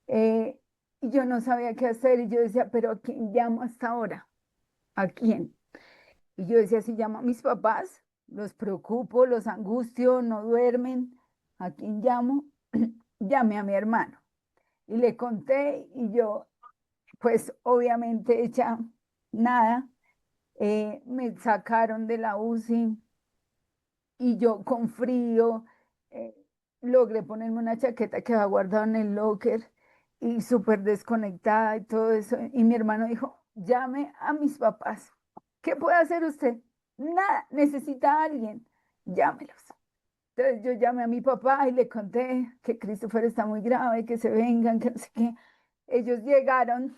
Speaker 2: Eh, y yo no sabía qué hacer y yo decía, pero ¿a quién llamo hasta ahora? ¿A quién? Y yo decía, si llamo a mis papás, los preocupo, los angustio, no duermen. ¿A quién llamo? Llamé a mi hermano y le conté y yo pues obviamente hecha nada, me sacaron de la UCI y yo con frío eh, logré ponerme una chaqueta que había guardado en el locker y súper desconectada y todo eso. Y mi hermano dijo, llame a mis papás. ¿Qué puede hacer usted? Nada, necesita a alguien, llámelos. Entonces yo llamé a mi papá y le conté que Christopher está muy grave, que se vengan, que no sé qué. Ellos llegaron,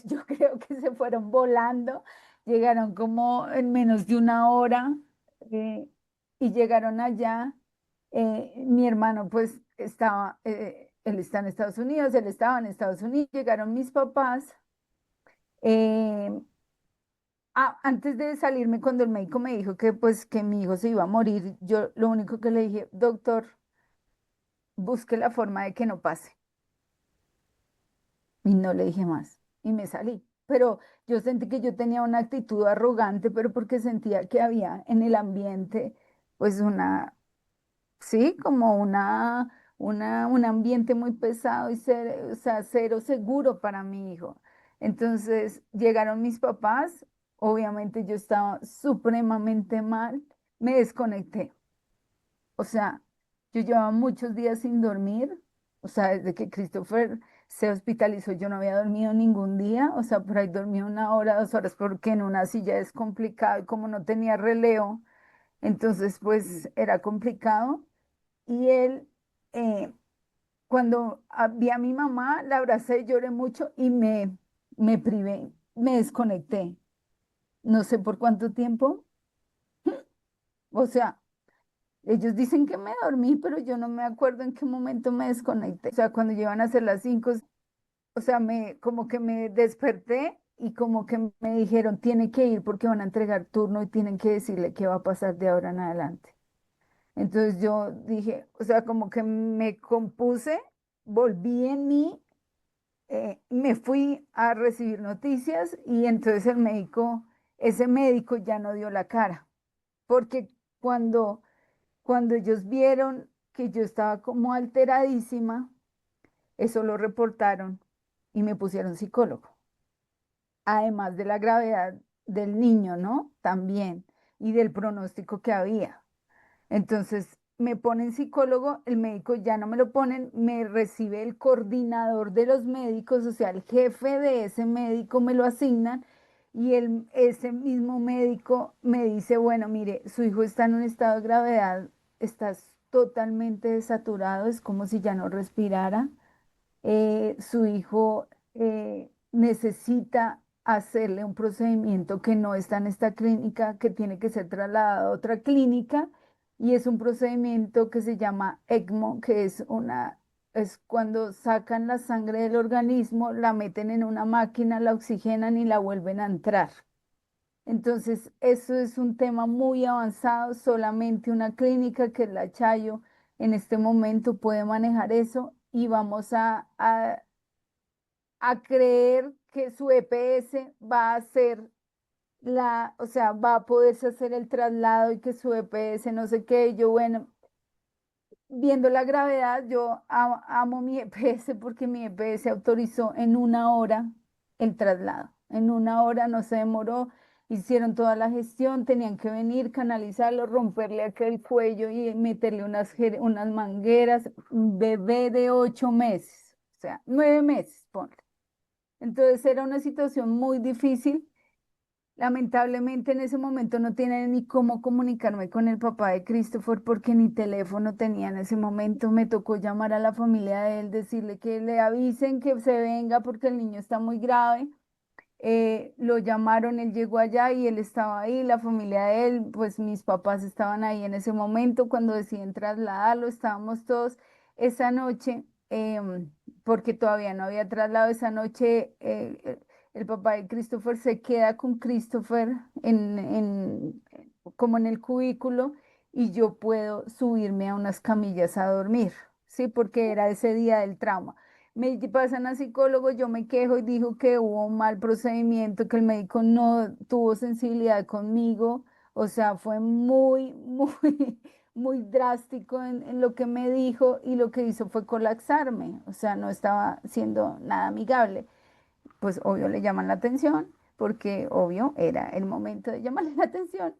Speaker 2: yo creo que se fueron volando, llegaron como en menos de una hora eh, y llegaron allá. Mi hermano pues estaba, él está en Estados Unidos, él estaba en Estados Unidos, llegaron mis papás. eh, Antes de salirme, cuando el médico me dijo que pues que mi hijo se iba a morir, yo lo único que le dije, doctor, busque la forma de que no pase. Y no le dije más. Y me salí. Pero yo sentí que yo tenía una actitud arrogante, pero porque sentía que había en el ambiente, pues sí, como un ambiente muy pesado y o sea, cero seguro para mi hijo. Entonces llegaron mis papás, obviamente yo estaba supremamente mal, me desconecté. O sea, yo llevaba muchos días sin dormir, o sea, desde que Christopher se hospitalizó, yo no había dormido ningún día, o sea, por ahí dormí una hora, 2 horas, porque en una silla es complicado y como no tenía relevo, entonces pues era complicado. Y él, eh, cuando vi a mi mamá, la abracé, lloré mucho y me privé, me desconecté. No sé por cuánto tiempo, o sea. Ellos dicen que me dormí, pero yo no me acuerdo en qué momento me desconecté. O sea, cuando llevan a ser las 5, o sea, como que me desperté y como que me dijeron, tiene que ir porque van a entregar turno y tienen que decirle qué va a pasar de ahora en adelante. Entonces yo dije, o sea, como que me compuse, volví en mí, me fui a recibir noticias y entonces ese médico ya no dio la cara, porque cuando ellos vieron que yo estaba como alteradísima, eso lo reportaron y me pusieron psicólogo, además de la gravedad del niño, ¿no? También, y del pronóstico que había. Entonces me ponen psicólogo, el médico ya no me lo ponen, me recibe el coordinador de los médicos, o sea, el jefe de ese médico me lo asignan y ese mismo médico me dice, bueno, mire, su hijo está en un estado de gravedad, está totalmente desaturado, es como si ya no respirara. Su hijo necesita hacerle un procedimiento que no está en esta clínica, que tiene que ser trasladado a otra clínica, y es un procedimiento que se llama ECMO, que es cuando sacan la sangre del organismo, la meten en una máquina, la oxigenan y la vuelven a entrar. Entonces, eso es un tema muy avanzado, solamente una clínica que es la Chayo en este momento puede manejar eso y vamos a creer que su EPS va a ser o sea, va a poderse hacer el traslado y que su EPS no sé qué. Yo, bueno, viendo la gravedad, yo amo mi EPS porque mi EPS autorizó en una hora el traslado. En una hora no se demoró, hicieron toda la gestión, tenían que venir, canalizarlo, romperle aquel cuello y meterle unas mangueras. Un bebé de 8 meses, o sea, 9 meses, ponle. Entonces era una situación muy difícil. Lamentablemente en ese momento no tenía ni cómo comunicarme con el papá de Christopher porque ni teléfono tenía en ese momento. Me tocó llamar a la familia de él, decirle que le avisen que se venga porque el niño está muy grave. Lo llamaron, él llegó allá y él estaba ahí, la familia de él, pues mis papás estaban ahí en ese momento cuando deciden trasladarlo, estábamos todos esa noche, porque todavía no había traslado esa noche, el papá de Christopher se queda con Christopher como en el cubículo y yo puedo subirme a unas camillas a dormir, ¿sí? Porque era ese día del trauma. Me pasan a psicólogo, yo me quejo y dijo que hubo un mal procedimiento, que el médico no tuvo sensibilidad conmigo, o sea, fue muy, muy, muy drástico en lo que me dijo y lo que hizo fue colapsarme, o sea, no estaba siendo nada amigable. pues obvio le llaman la atención, porque obvio era el momento de llamarle la atención.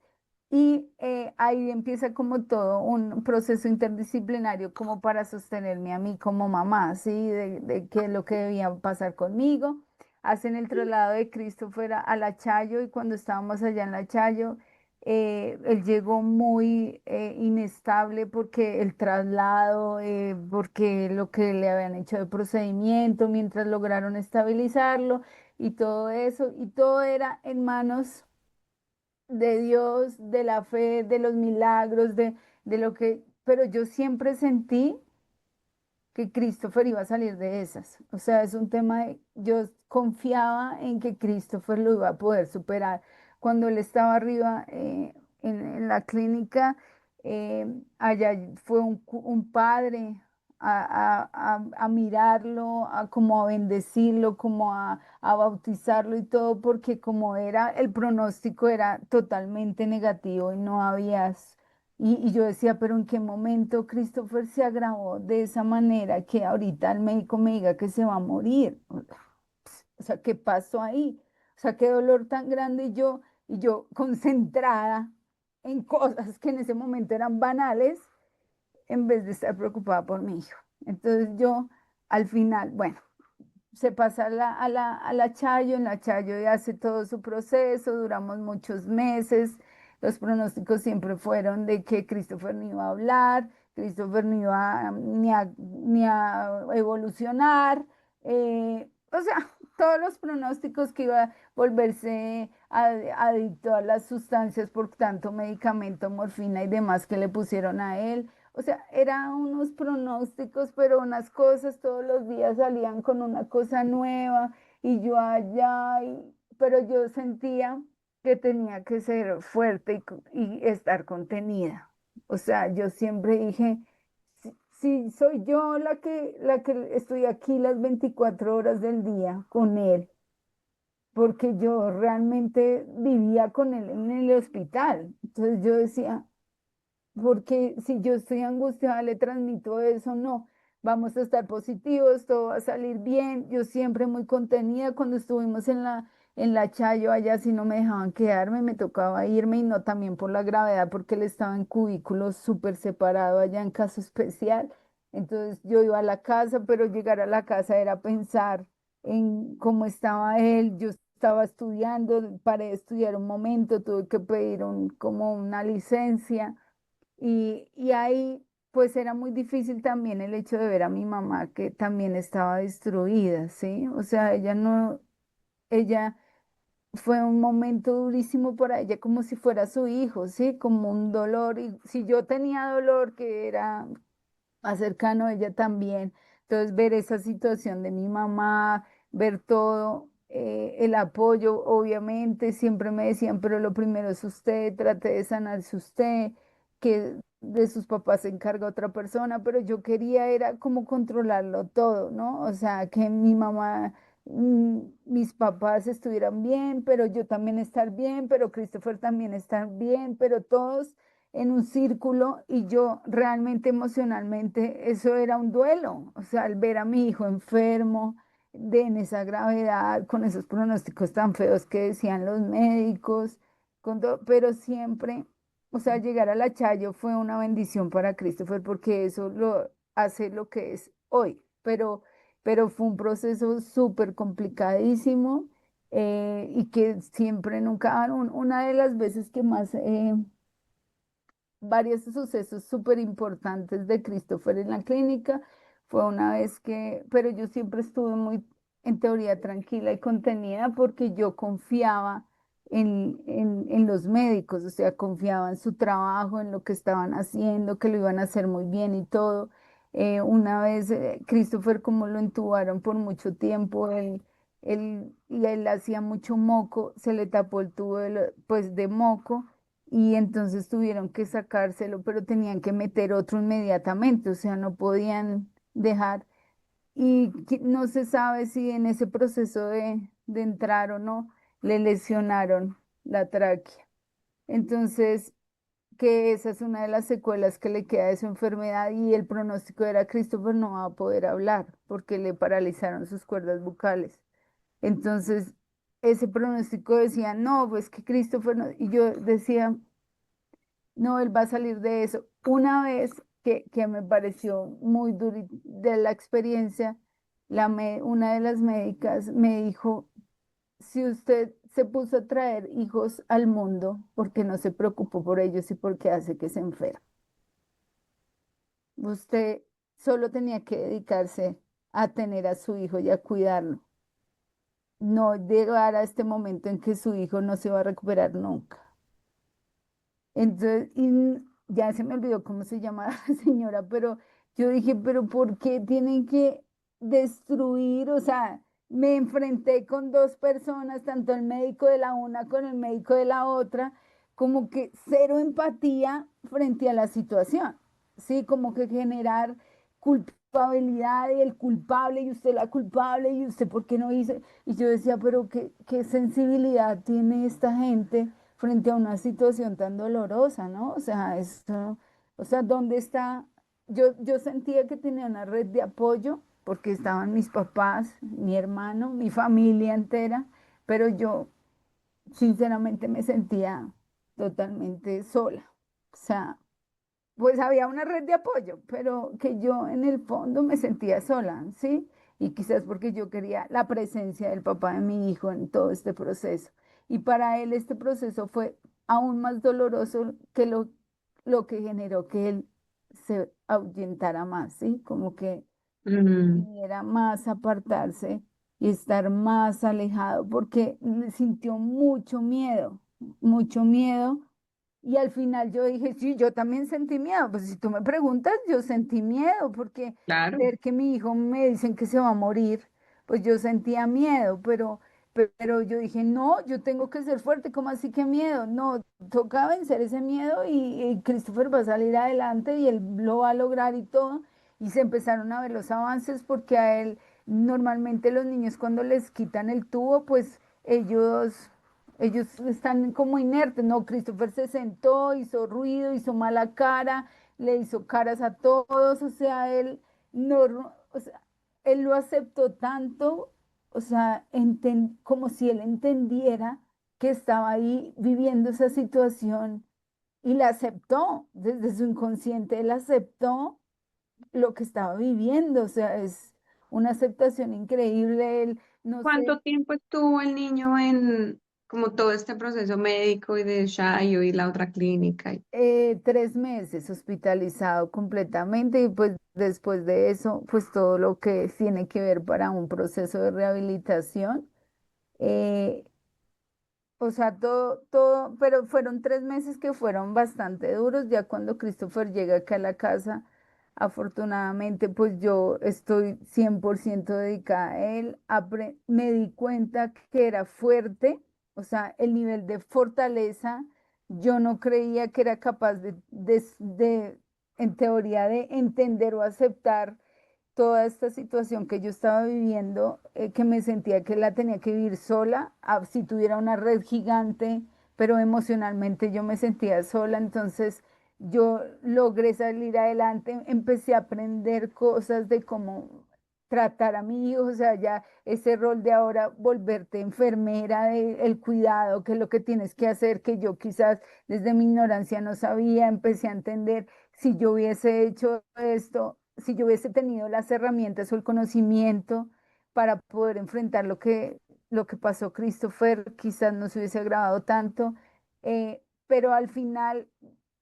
Speaker 2: Y ahí empieza como todo un proceso interdisciplinario como para sostenerme a mí como mamá, ¿sí? De qué es lo que debía pasar conmigo. Hacen el traslado de Christopher a La Chayo y cuando estábamos allá en La Chayo, él llegó muy inestable porque el traslado, porque lo que le habían hecho de procedimiento, mientras lograron estabilizarlo y todo eso, y todo era en manos de Dios, de la fe, de los milagros, de lo que, pero yo siempre sentí que Christopher iba a salir de esas. O sea, es un tema de, yo confiaba en que Christopher lo iba a poder superar. Cuando él estaba arriba en la clínica, allá fue un padre a mirarlo, a como a bendecirlo, como a bautizarlo y todo, porque como era, el pronóstico era totalmente negativo y no había y yo decía, pero ¿en qué momento Christopher se agravó de esa manera que ahorita el médico me diga que se va a morir? O sea, ¿qué pasó ahí? O sea, qué dolor tan grande y yo concentrada en cosas que en ese momento eran banales en vez de estar preocupada por mi hijo. Entonces yo, al final, bueno, se pasa a la Chayo, en la Chayo y hace todo su proceso, duramos muchos meses, los pronósticos siempre fueron de que Christopher no iba a hablar, Christopher no iba ni a evolucionar, o sea, todos los pronósticos que iba a volverse adicto a las sustancias por tanto medicamento, morfina y demás que le pusieron a él. O sea, eran unos pronósticos, pero unas cosas, todos los días salían con una cosa nueva y yo allá, pero yo sentía que tenía que ser fuerte y estar contenida. O sea, yo siempre dije, si soy yo la que estoy aquí las 24 horas del día con él, porque yo realmente vivía con él en el hospital. Entonces yo decía, porque si yo estoy angustiada, le transmito eso, no, vamos a estar positivos, todo va a salir bien. Yo siempre muy contenida cuando estuvimos en la Chayo allá, si no me dejaban quedarme, me tocaba irme y no también por la gravedad, porque él estaba en cubículos súper separado allá en caso especial. Entonces yo iba a la casa, pero llegar a la casa era pensar en cómo estaba él. Yo estaba estudiando, paré de estudiar un momento, tuve que pedir como una licencia y ahí pues era muy difícil también el hecho de ver a mi mamá que también estaba destruida, ¿sí? O sea, ella fue un momento durísimo para ella como si fuera su hijo, ¿sí? Como un dolor. Y si yo tenía dolor que era más cercano a ella también. Entonces, ver esa situación de mi mamá, ver todo, el apoyo, obviamente, siempre me decían, pero lo primero es usted, trate de sanarse usted, que de sus papás se encarga otra persona, pero yo quería era como controlarlo todo, ¿no? O sea, que mi mamá, mis papás estuvieran bien, pero yo también estar bien, pero Christopher también estar bien, pero todos en un círculo y yo realmente emocionalmente eso era un duelo, o sea, al ver a mi hijo enfermo en esa gravedad, con esos pronósticos tan feos que decían los médicos, pero siempre, o sea, llegar a la Chayo fue una bendición para Christopher porque eso lo hace lo que es hoy, pero fue un proceso súper complicadísimo. Y que siempre nunca, una de las veces que más varios sucesos súper importantes de Christopher en la clínica. Fue una vez que, pero yo siempre estuve muy, en teoría, tranquila y contenida porque yo confiaba en los médicos, o sea, confiaba en su trabajo, en lo que estaban haciendo, que lo iban a hacer muy bien y todo. Una vez, Christopher, como lo intubaron por mucho tiempo, él hacía mucho moco, se le tapó el tubo pues, de moco y entonces tuvieron que sacárselo, pero tenían que meter otro inmediatamente, o sea, no podían dejar. Y no se sabe si en ese proceso de entrar o no, le lesionaron la tráquea. Entonces, que esa es una de las secuelas que le queda de su enfermedad y el pronóstico era Christopher no va a poder hablar porque le paralizaron sus cuerdas vocales. Entonces, ese pronóstico decía, no, pues que Christopher, y yo decía, no, él va a salir de eso. Una vez que me pareció muy duro de la experiencia, una de las médicas me dijo, si usted se puso a traer hijos al mundo, ¿por qué no se preocupó por ellos y por qué hace que se enfermen? Usted solo tenía que dedicarse a tener a su hijo y a cuidarlo, no llegar a este momento en que su hijo no se va a recuperar nunca. Entonces, ya se me olvidó cómo se llama la señora, pero yo dije, pero ¿por qué tienen que destruir? O sea, me enfrenté con dos personas, tanto el médico de la una con el médico de la otra, como que cero empatía frente a la situación, ¿sí? Como que generar culpabilidad y el culpable y usted la culpable y usted por qué no hizo. Y yo decía, pero qué sensibilidad tiene esta gente frente a una situación tan dolorosa, ¿no? O sea, esto, o sea, ¿dónde está? Yo sentía que tenía una red de apoyo porque estaban mis papás, mi hermano, mi familia entera, pero yo sinceramente me sentía totalmente sola. O sea, pues había una red de apoyo, pero que yo en el fondo me sentía sola, ¿sí? Y quizás porque yo quería la presencia del papá de mi hijo en todo este proceso. Y para él este proceso fue aún más doloroso que lo que generó que él se ahuyentara más, ¿sí? Como que
Speaker 3: Mm.
Speaker 2: era más apartarse y estar más alejado porque sintió mucho miedo y al final yo dije, sí, yo también sentí miedo. Pues si tú me preguntas, yo sentí miedo porque
Speaker 3: Claro.
Speaker 2: ver que mi hijo me dicen que se va a morir, pues yo sentía miedo, pero yo dije, no, yo tengo que ser fuerte. ¿Cómo así que miedo? No, toca vencer ese miedo y Christopher va a salir adelante y él lo va a lograr y todo. Y se empezaron a ver los avances porque a él, normalmente los niños cuando les quitan el tubo, pues ellos están como inertes, ¿no? Christopher se sentó, hizo ruido, hizo mala cara, le hizo caras a todos, o sea, él no, o sea, él lo aceptó tanto, o sea, como si él entendiera que estaba ahí viviendo esa situación y la aceptó, desde su inconsciente, él aceptó lo que estaba viviendo, o sea, es una aceptación increíble, él, no sé.
Speaker 3: ¿Cuánto tiempo estuvo el niño en como todo este proceso médico y de Shayo y la otra clínica?
Speaker 2: 3 meses hospitalizado completamente y pues después de eso, pues todo lo que tiene que ver para un proceso de rehabilitación. eh, o sea, todo, pero fueron 3 meses que fueron bastante duros. Ya cuando Christopher llega acá a la casa, afortunadamente, pues yo estoy 100% dedicada a él. Me di cuenta que era fuerte, o sea, el nivel de fortaleza, yo no creía que era capaz en teoría, de entender o aceptar toda esta situación que yo estaba viviendo, que me sentía que la tenía que vivir sola, si tuviera una red gigante, pero emocionalmente yo me sentía sola, entonces yo logré salir adelante, empecé a aprender cosas de cómo tratar a mi hijo, o sea, ya ese rol de ahora volverte enfermera, de el cuidado, que es lo que tienes que hacer, que yo quizás desde mi ignorancia no sabía, empecé a entender si yo hubiese hecho esto, si yo hubiese tenido las herramientas o el conocimiento para poder enfrentar lo que pasó Christopher, quizás no se hubiese agravado tanto, pero al final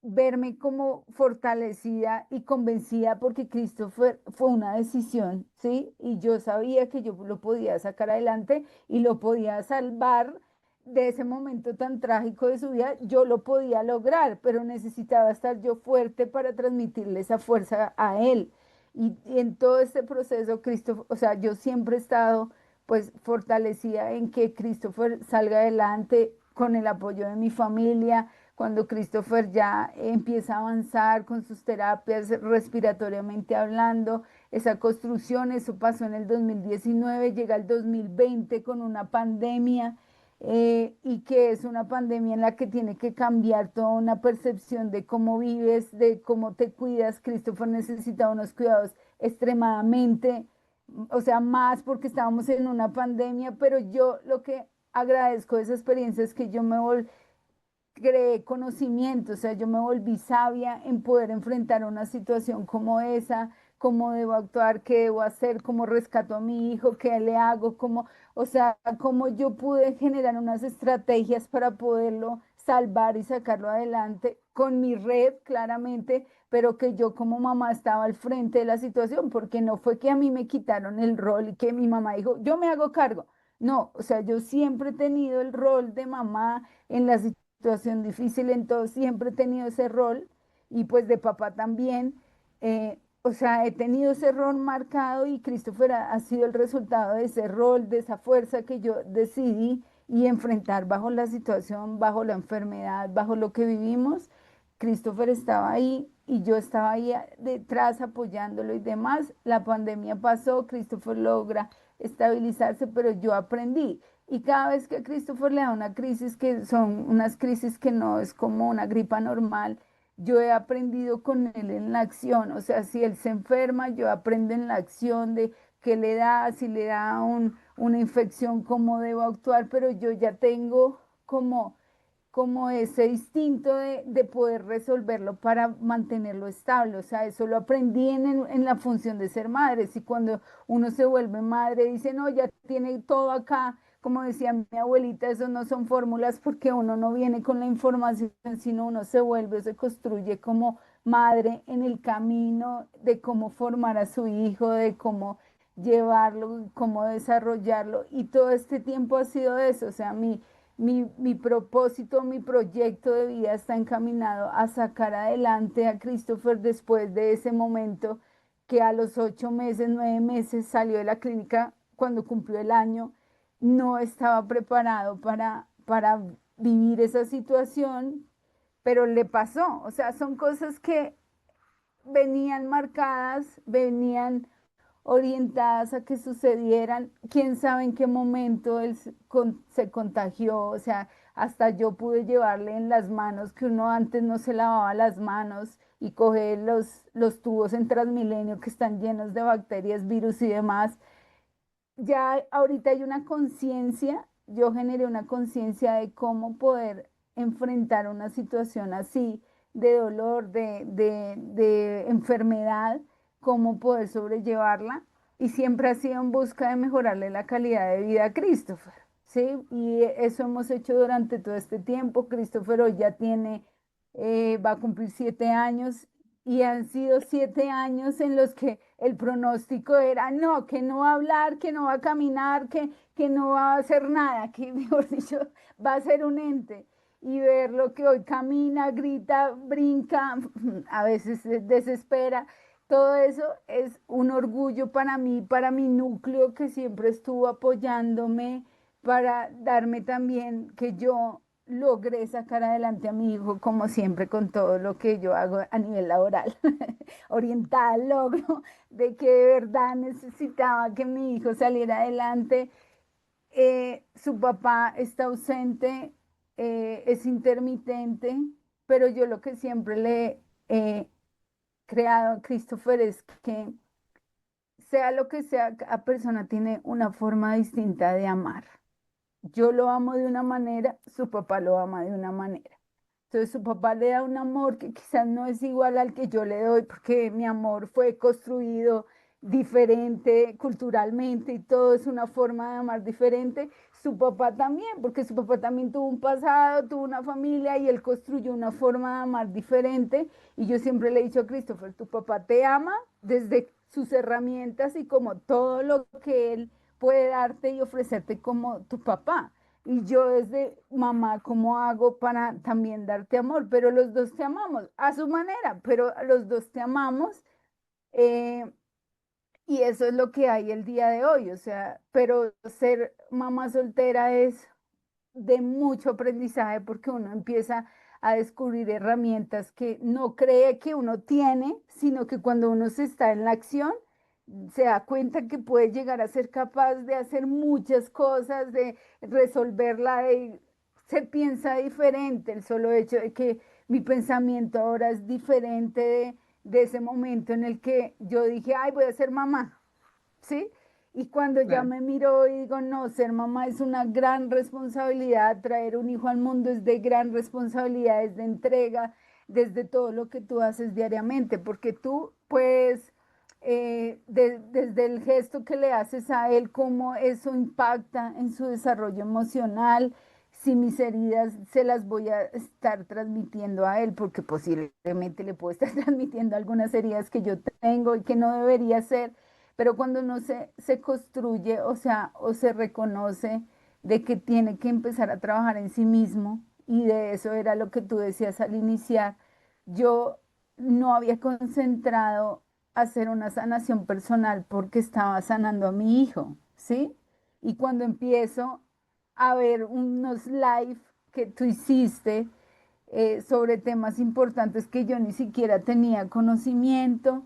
Speaker 2: verme como fortalecida y convencida porque Christopher fue una decisión, ¿sí? Y yo sabía que yo lo podía sacar adelante y lo podía salvar de ese momento tan trágico de su vida, yo lo podía lograr, pero necesitaba estar yo fuerte para transmitirle esa fuerza a él. Y en todo este proceso, Christopher, o sea, yo siempre he estado pues fortalecida en que Christopher salga adelante con el apoyo de mi familia. Cuando Christopher ya empieza a avanzar con sus terapias respiratoriamente hablando, esa construcción, eso pasó en el 2019, llega el 2020 con una pandemia, y que es una pandemia en la que tiene que cambiar toda una percepción de cómo vives, de cómo te cuidas. Christopher necesita unos cuidados extremadamente. o sea, más porque estábamos en una pandemia, pero yo lo que agradezco de esa experiencia es que yo creé conocimiento, o sea, yo me volví sabia en poder enfrentar una situación como esa, cómo debo actuar, qué debo hacer, cómo rescato a mi hijo, qué le hago, cómo, o sea, cómo yo pude generar unas estrategias para poderlo salvar y sacarlo adelante con mi red, claramente, pero que yo como mamá estaba al frente de la situación, porque no fue que a mí me quitaron el rol y que mi mamá dijo, yo me hago cargo. No, o sea, yo siempre he tenido el rol de mamá en la situación difícil, entonces siempre he tenido ese rol y pues de papá también. O sea, he tenido ese rol marcado y Christopher ha sido el resultado de ese rol, de esa fuerza que yo decidí y enfrentar bajo la situación, bajo la enfermedad, bajo lo que vivimos. Christopher estaba ahí y yo estaba ahí detrás apoyándolo y demás. La pandemia pasó, Christopher logra estabilizarse, pero yo aprendí. Y cada vez que a Christopher le da una crisis, que son unas crisis que no es como una gripa normal, yo he aprendido con él en la acción. O sea, si él se enferma, yo aprendo en la acción de qué le da, si le da una infección, cómo debo actuar, pero yo ya tengo como ese instinto de poder resolverlo para mantenerlo estable. O sea, eso lo aprendí en la función de ser madre. Si cuando uno se vuelve madre, dice, no, ya tiene todo acá, como decía mi abuelita, eso no son fórmulas porque uno no viene con la información, sino uno se vuelve, se construye como madre en el camino de cómo formar a su hijo, de cómo llevarlo, cómo desarrollarlo. Y todo este tiempo ha sido eso. O sea, mi propósito, mi proyecto de vida está encaminado a sacar adelante a Christopher después de ese momento que a los 8 meses, 9 meses salió de la clínica cuando cumplió el año. No estaba preparado para vivir esa situación, pero le pasó. O sea, son cosas que venían marcadas, venían orientadas a que sucedieran. Quién sabe en qué momento él se contagió. O sea, hasta yo pude llevarle en las manos, que uno antes no se lavaba las manos, y coger los tubos en Transmilenio que están llenos de bacterias, virus y demás. Ya ahorita hay una conciencia, yo generé una conciencia de cómo poder enfrentar una situación así, de dolor, de enfermedad, cómo poder sobrellevarla, y siempre ha sido en busca de mejorarle la calidad de vida a Christopher, ¿sí? Y eso hemos hecho durante todo este tiempo. Christopher hoy ya va a cumplir 7 años, y han sido 7 años en los que el pronóstico era no, que no va a hablar, que no va a caminar, que no va a hacer nada, que mejor dicho, va a ser un ente. Y verlo que hoy camina, grita, brinca, a veces se desespera. Todo eso es un orgullo para mí, para mi núcleo que siempre estuvo apoyándome, para darme también que yo logré sacar adelante a mi hijo, como siempre, con todo lo que yo hago a nivel laboral, orientada al logro, de que de verdad necesitaba que mi hijo saliera adelante. Su papá está ausente, es intermitente, pero yo lo que siempre le he creado a Christopher es que sea lo que sea, cada persona tiene una forma distinta de amar. Yo lo amo de una manera, su papá lo ama de una manera. Entonces su papá le da un amor que quizás no es igual al que yo le doy, porque mi amor fue construido diferente culturalmente y todo es una forma de amar diferente. Su papá también, porque su papá también tuvo un pasado, tuvo una familia y él construyó una forma de amar diferente. Y yo siempre le he dicho a Christopher, tu papá te ama desde sus herramientas y como todo lo que él puede darte y ofrecerte como tu papá. Y yo desde mamá, ¿cómo hago para también darte amor? Pero los dos te amamos a su manera, pero los dos te amamos. eh, y eso es lo que hay el día de hoy. O sea, pero ser mamá soltera es de mucho aprendizaje porque uno empieza a descubrir herramientas que no cree que uno tiene, sino que cuando uno se está en la acción, se da cuenta que puede llegar a ser capaz de hacer muchas cosas, de resolverla, se piensa diferente. El solo hecho de que mi pensamiento ahora es diferente de ese momento en el que yo dije, ay, voy a ser mamá, ¿sí? Y cuando ya
Speaker 3: Claro.
Speaker 2: me miro y digo, no, ser mamá es una gran responsabilidad, traer un hijo al mundo es de gran responsabilidad, es de entrega, desde todo lo que tú haces diariamente, porque tú, pues, desde el gesto que le haces a él, cómo eso impacta en su desarrollo emocional, si mis heridas se las voy a estar transmitiendo a él, porque posiblemente le puedo estar transmitiendo algunas heridas que yo tengo y que no debería ser, pero cuando uno se construye, o sea, o se reconoce de que tiene que empezar a trabajar en sí mismo, y de eso era lo que tú decías al iniciar, yo no había concentrado hacer una sanación personal porque estaba sanando a mi hijo, ¿sí? Y cuando empiezo a ver unos live que tú hiciste sobre temas importantes que yo ni siquiera tenía conocimiento,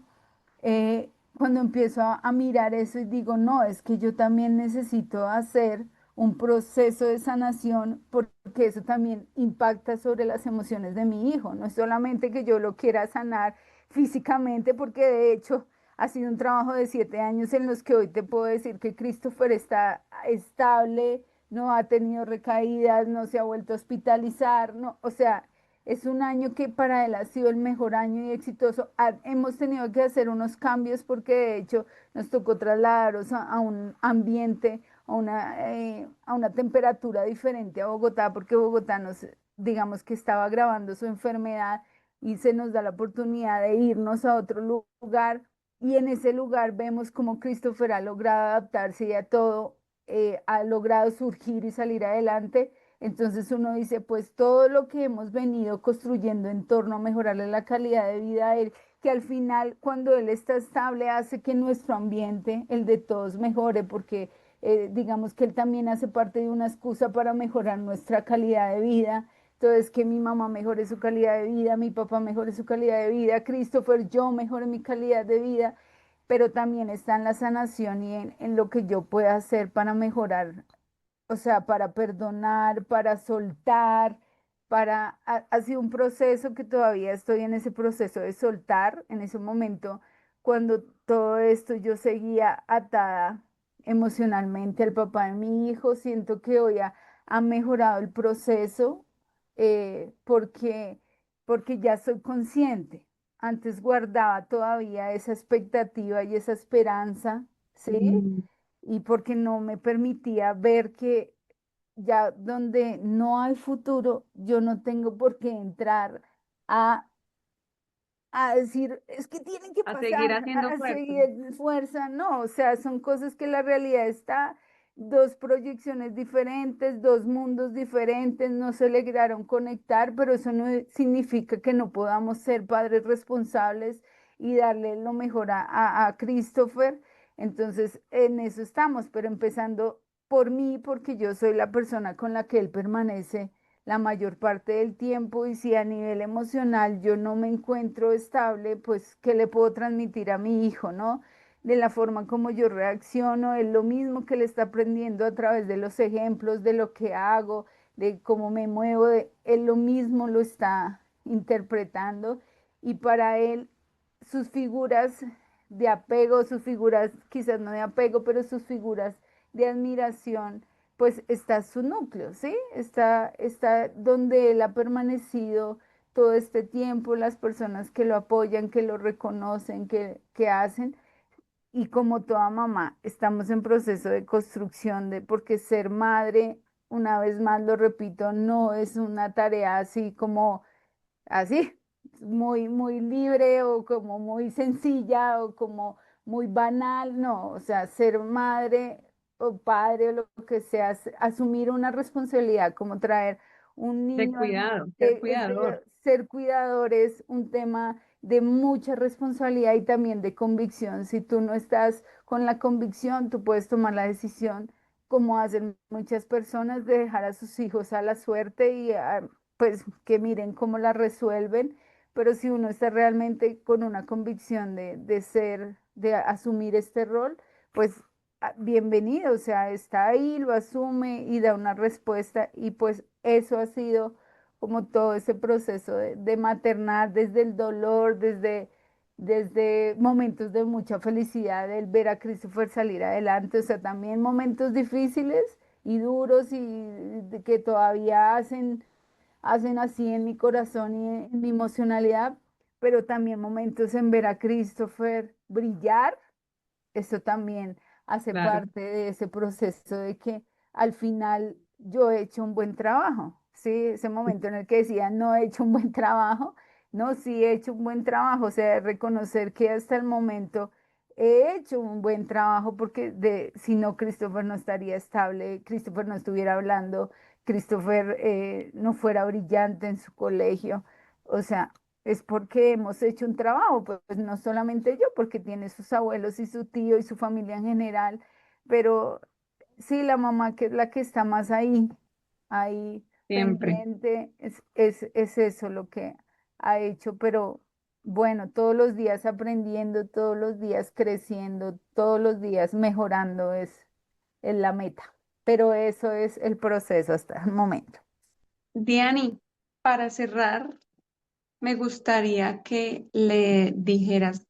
Speaker 2: cuando empiezo a mirar eso y digo, no, es que yo también necesito hacer un proceso de sanación porque eso también impacta sobre las emociones de mi hijo. No es solamente que yo lo quiera sanar físicamente, porque de hecho ha sido un trabajo de 7 años en los que hoy te puedo decir que Christopher está estable, no ha tenido recaídas, no se ha vuelto a hospitalizar, no, o sea, es un año que para él ha sido el mejor año y exitoso. Hemos tenido que hacer unos cambios porque de hecho nos tocó trasladarnos a un ambiente, a una temperatura diferente a Bogotá, porque Bogotá nos, digamos que estaba agravando su enfermedad y se nos da la oportunidad de irnos a otro lugar. Y en ese lugar vemos cómo Christopher ha logrado adaptarse y a todo, ha logrado surgir y salir adelante. Entonces uno dice, pues todo lo que hemos venido construyendo en torno a mejorarle la calidad de vida a él, que al final cuando él está estable hace que nuestro ambiente, el de todos, mejore, porque digamos que él también hace parte de una excusa para mejorar nuestra calidad de vida. Entonces, que mi mamá mejore su calidad de vida, mi papá mejore su calidad de vida, Christopher, yo mejore mi calidad de vida, pero también está en la sanación y en lo que yo pueda hacer para mejorar, o sea, para perdonar, para soltar, ha sido un proceso que todavía estoy en ese proceso de soltar. En ese momento, cuando todo esto yo seguía atada emocionalmente al papá de mi hijo, siento que hoy ha mejorado el proceso, porque ya soy consciente. Antes guardaba todavía esa expectativa y esa esperanza, ¿sí?
Speaker 3: Mm,
Speaker 2: Y porque no me permitía ver que ya donde no hay futuro, yo no tengo por qué entrar a, a decir, es que tienen que
Speaker 3: a seguir
Speaker 2: pasar,
Speaker 3: haciendo
Speaker 2: a
Speaker 3: fuerza.
Speaker 2: seguir fuerza, no, o sea, son cosas que la realidad está, dos proyecciones diferentes, dos mundos diferentes, no se lograron conectar, pero eso no significa que no podamos ser padres responsables y darle lo mejor a Christopher. Entonces, en eso estamos, pero empezando por mí, porque yo soy la persona con la que él permanece la mayor parte del tiempo, y si a nivel emocional yo no me encuentro estable, pues ¿qué le puedo transmitir a mi hijo, no? De la forma como yo reacciono, es lo mismo que le está aprendiendo a través de los ejemplos, de lo que hago, de cómo me muevo, él lo mismo lo está interpretando, y para él sus figuras de apego, sus figuras quizás no de apego, pero sus figuras de admiración, pues está su núcleo, ¿sí? Está donde él ha permanecido todo este tiempo, las personas que lo apoyan, que lo reconocen, que hacen. Y como toda mamá, estamos en proceso de construcción porque ser madre, una vez más lo repito, no es una tarea así como así, muy, muy libre o como muy sencilla o como muy banal, no, o sea, ser madre o padre o lo que sea, asumir una responsabilidad como traer un
Speaker 3: De
Speaker 2: niño al mundo,
Speaker 3: cuidado, ser cuidador.
Speaker 2: ser cuidador es un tema de mucha responsabilidad y también de convicción. Si tú no estás con la convicción, tú puedes tomar la decisión, como hacen muchas personas, de dejar a sus hijos a la suerte y pues que miren cómo la resuelven, pero si uno está realmente con una convicción de ser, de asumir este rol, pues bienvenido, o sea, está ahí, lo asume y da una respuesta, y pues eso ha sido como todo ese proceso de maternar desde el dolor, desde momentos de mucha felicidad, el ver a Christopher salir adelante, o sea, también momentos difíciles y duros y que todavía hacen así en mi corazón y en mi emocionalidad, pero también momentos en ver a Christopher brillar. Eso también hace
Speaker 3: Claro,
Speaker 2: parte de ese proceso de que al final yo he hecho un buen trabajo, ¿sí? Ese momento en el que decía, no he hecho un buen trabajo, no, sí he hecho un buen trabajo, o sea, reconocer que hasta el momento he hecho un buen trabajo porque si no, Christopher no estaría estable, Christopher no estuviera hablando, Christopher no fuera brillante en su colegio, o sea, es porque hemos hecho un trabajo, pues no solamente yo, porque tiene sus abuelos y su tío y su familia en general, pero sí, la mamá que es la que está más ahí
Speaker 3: siempre.
Speaker 2: pendiente, es eso lo que ha hecho, pero bueno, todos los días aprendiendo, todos los días creciendo, todos los días mejorando es la meta, pero eso es el proceso hasta el momento.
Speaker 3: Diani, para cerrar, me gustaría que le dijeras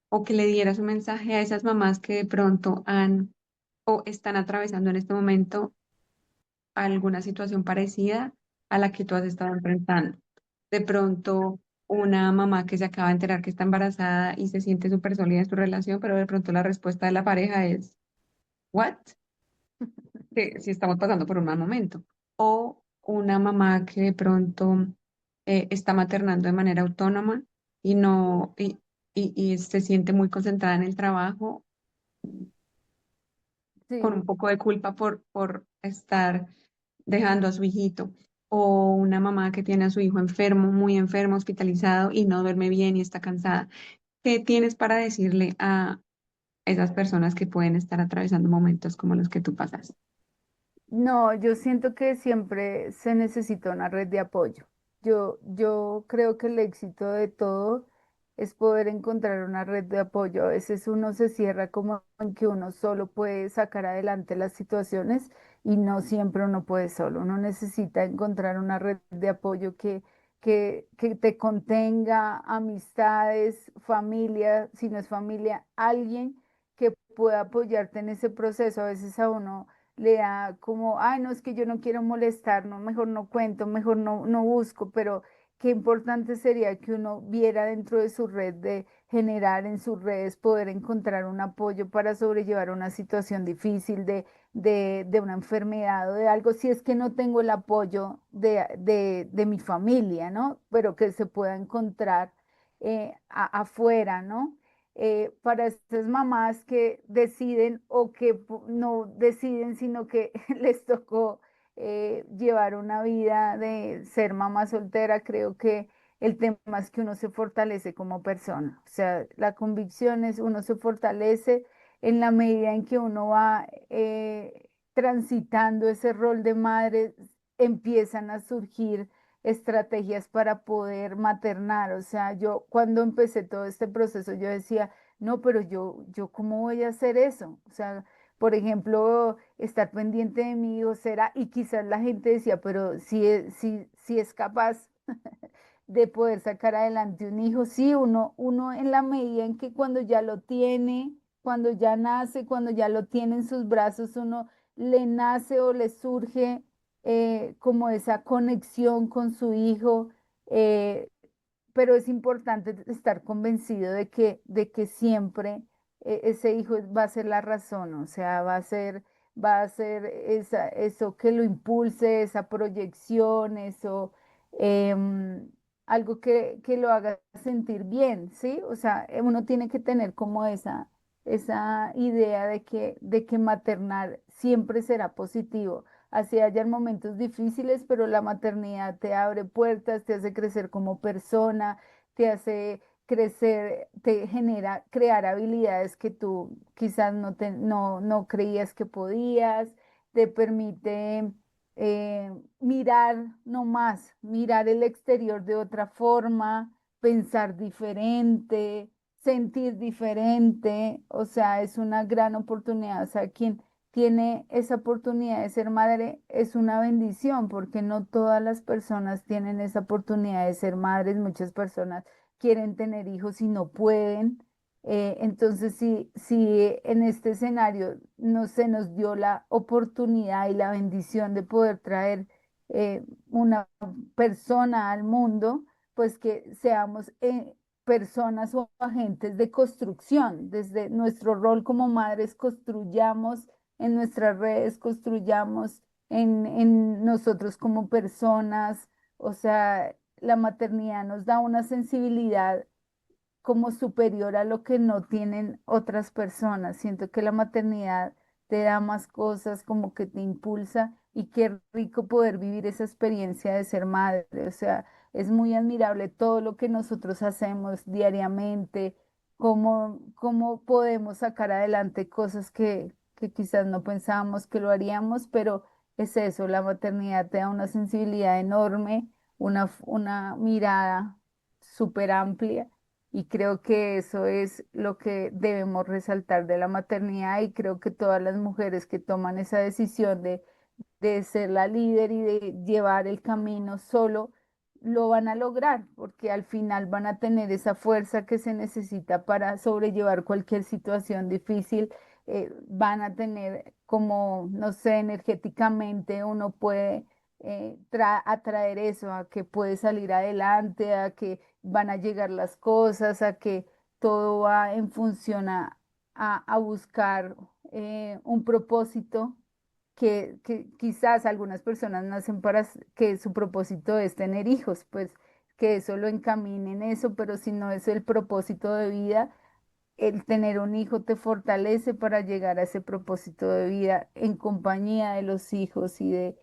Speaker 3: o que le dieras un mensaje a esas mamás que de pronto han o están atravesando en este momento alguna situación parecida a la que tú has estado enfrentando. De pronto, una mamá que se acaba de enterar que está embarazada y se siente súper sólida en su relación, pero de pronto la respuesta de la pareja es, ¿what? Que si estamos pasando por un mal momento. O una mamá que de pronto está maternando de manera autónoma y no, y se siente muy concentrada en el trabajo con un
Speaker 2: Sí.
Speaker 3: poco de culpa por estar dejando a su hijito, o una mamá que tiene a su hijo enfermo, muy enfermo, hospitalizado y no duerme bien y está cansada. ¿Qué tienes para decirle a esas personas que pueden estar atravesando momentos como los que tú pasas?
Speaker 2: No, yo siento que siempre se necesita una red de apoyo. Yo creo que el éxito de todo es poder encontrar una red de apoyo. A veces uno se cierra como en que uno solo puede sacar adelante las situaciones y no siempre uno puede solo. Uno necesita encontrar una red de apoyo que te contenga, amistades, familia, si no es familia, alguien que pueda apoyarte en ese proceso. A veces a uno le da como, ay, no, es que yo no quiero molestar, no, mejor no cuento, mejor no busco, pero qué importante sería que uno viera dentro de su red de generar en sus redes, poder encontrar un apoyo para sobrellevar una situación difícil de una enfermedad o de algo, si es que no tengo el apoyo de mi familia, ¿no? Pero que se pueda encontrar afuera, ¿no? Para estas mamás que deciden o que no deciden, sino que les tocó llevar una vida de ser mamá soltera, creo que el tema es que uno se fortalece como persona. O sea, la convicción es uno se fortalece en la medida en que uno va transitando ese rol de madre, empiezan a surgir estrategias para poder maternar. O sea, yo cuando empecé todo este proceso, yo decía, no, pero yo ¿cómo voy a hacer eso? O sea, por ejemplo, estar pendiente de mi hijo será, y quizás la gente decía, pero si es capaz de poder sacar adelante un hijo, sí, uno en la medida en que cuando ya lo tiene, cuando ya nace, cuando ya lo tiene en sus brazos, uno le nace o le surge como esa conexión con su hijo, eh, pero es importante estar convencido de que siempre ese hijo va a ser la razón, o sea, va a ser eso que lo impulse, esa proyección, eso, algo que lo haga sentir bien, ¿sí? O sea, uno tiene que tener como esa idea de que maternar siempre será positivo. Así hayan momentos difíciles, pero la maternidad te abre puertas, te hace crecer como persona, te hace crecer, te genera crear habilidades que tú quizás no creías que podías, te permite mirar no más, mirar el exterior de otra forma, pensar diferente, sentir diferente, o sea, es una gran oportunidad. O sea, quien tiene esa oportunidad de ser madre es una bendición, porque no todas las personas tienen esa oportunidad de ser madres. Muchas personas quieren tener hijos y no pueden. Entonces, si en este escenario no se nos dio la oportunidad y la bendición de poder traer una persona al mundo, pues que seamos personas o agentes de construcción. Desde nuestro rol como madres, construyamos en nuestras redes, construyamos en nosotros como personas. O sea, la maternidad nos da una sensibilidad como superior a lo que no tienen otras personas. Siento que la maternidad te da más cosas, como que te impulsa y qué rico poder vivir esa experiencia de ser madre. O sea, es muy admirable todo lo que nosotros hacemos diariamente, cómo podemos sacar adelante cosas que quizás no pensábamos que lo haríamos, pero es eso, la maternidad te da una sensibilidad enorme, una mirada súper amplia y creo que eso es lo que debemos resaltar de la maternidad y creo que todas las mujeres que toman esa decisión de ser la líder y de llevar el camino solo, lo van a lograr porque al final van a tener esa fuerza que se necesita para sobrellevar cualquier situación difícil. Van a tener como, no sé, energéticamente uno puede atraer eso, a que puede salir adelante, a que van a llegar las cosas, a que todo va en función a buscar un propósito que quizás algunas personas nacen para que su propósito es tener hijos, pues que eso lo encaminen eso, pero si no es el propósito de vida, el tener un hijo te fortalece para llegar a ese propósito de vida en compañía de los hijos y de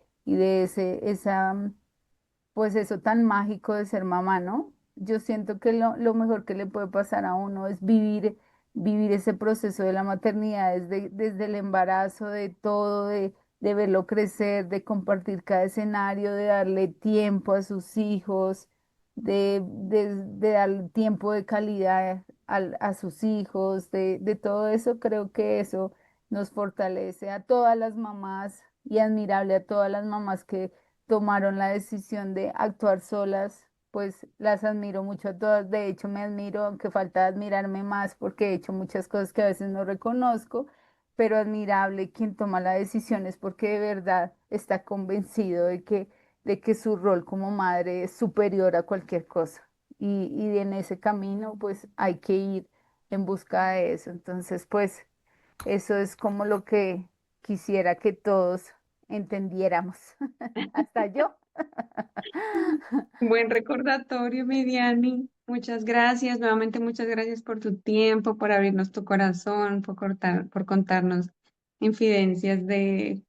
Speaker 2: pues eso tan mágico de ser mamá, ¿no? Yo siento que lo mejor que le puede pasar a uno es vivir ese proceso de la maternidad desde el embarazo, de todo, de verlo crecer, de compartir cada escenario, de darle tiempo a sus hijos, de darle tiempo de calidad a sus hijos, de todo eso, creo que eso nos fortalece a todas las mamás y admirable a todas las mamás que tomaron la decisión de actuar solas, pues las admiro mucho a todas. De hecho, me admiro, aunque falta admirarme más porque he hecho muchas cosas que a veces no reconozco, pero admirable quien toma la decisión es porque de verdad está convencido de que su rol como madre es superior a cualquier cosa. Y en ese camino, pues hay que ir en busca de eso. Entonces, pues eso es como lo que quisiera que todos entendiéramos. Hasta yo.
Speaker 3: Buen recordatorio, Mediani. Muchas gracias. Nuevamente, muchas gracias por tu tiempo, por abrirnos tu corazón, por contarnos infidencias de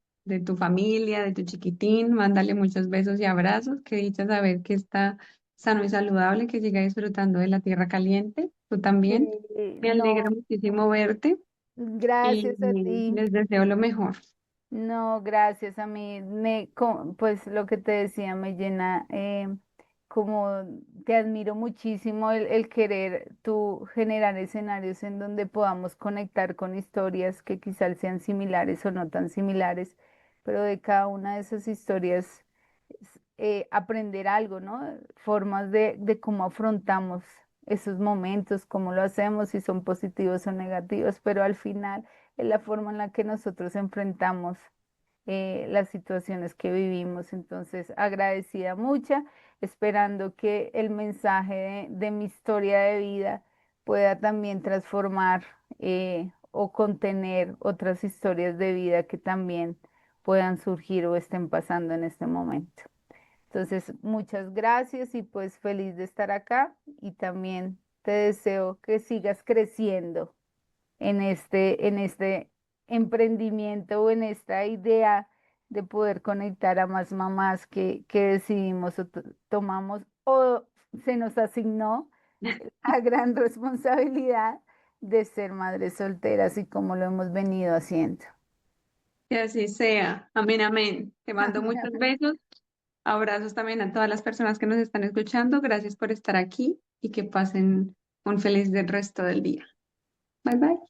Speaker 3: tu familia, de tu chiquitín. Mándale muchos besos y abrazos. Qué dicha saber que está sano y saludable, que siga disfrutando de la tierra caliente. Tú también. Me alegra
Speaker 2: No,
Speaker 3: muchísimo verte y
Speaker 2: gracias a ti.
Speaker 3: les deseo lo mejor.
Speaker 2: No, gracias a mí. Pues lo que te decía me llena, como te admiro muchísimo el querer tú generar escenarios en donde podamos conectar con historias que quizás sean similares o no tan similares, pero de cada una de esas historias aprender algo, ¿no? Formas de cómo afrontamos esos momentos, cómo lo hacemos, si son positivos o negativos, pero al final es la forma en la que nosotros enfrentamos las situaciones que vivimos. Entonces, agradecida mucha, esperando que el mensaje de mi historia de vida pueda también transformar o contener otras historias de vida que también puedan surgir o estén pasando en este momento. Entonces, muchas gracias y pues feliz de estar acá y también te deseo que sigas creciendo en este emprendimiento o en esta idea de poder conectar a más mamás que decidimos o tomamos o se nos asignó la gran responsabilidad de ser madres solteras y como lo hemos venido haciendo.
Speaker 3: Que así sea. Amén, amén. Te mando muchos besos. Abrazos también a todas las personas que nos están escuchando. Gracias por estar aquí y que pasen un feliz resto del día. Bye bye.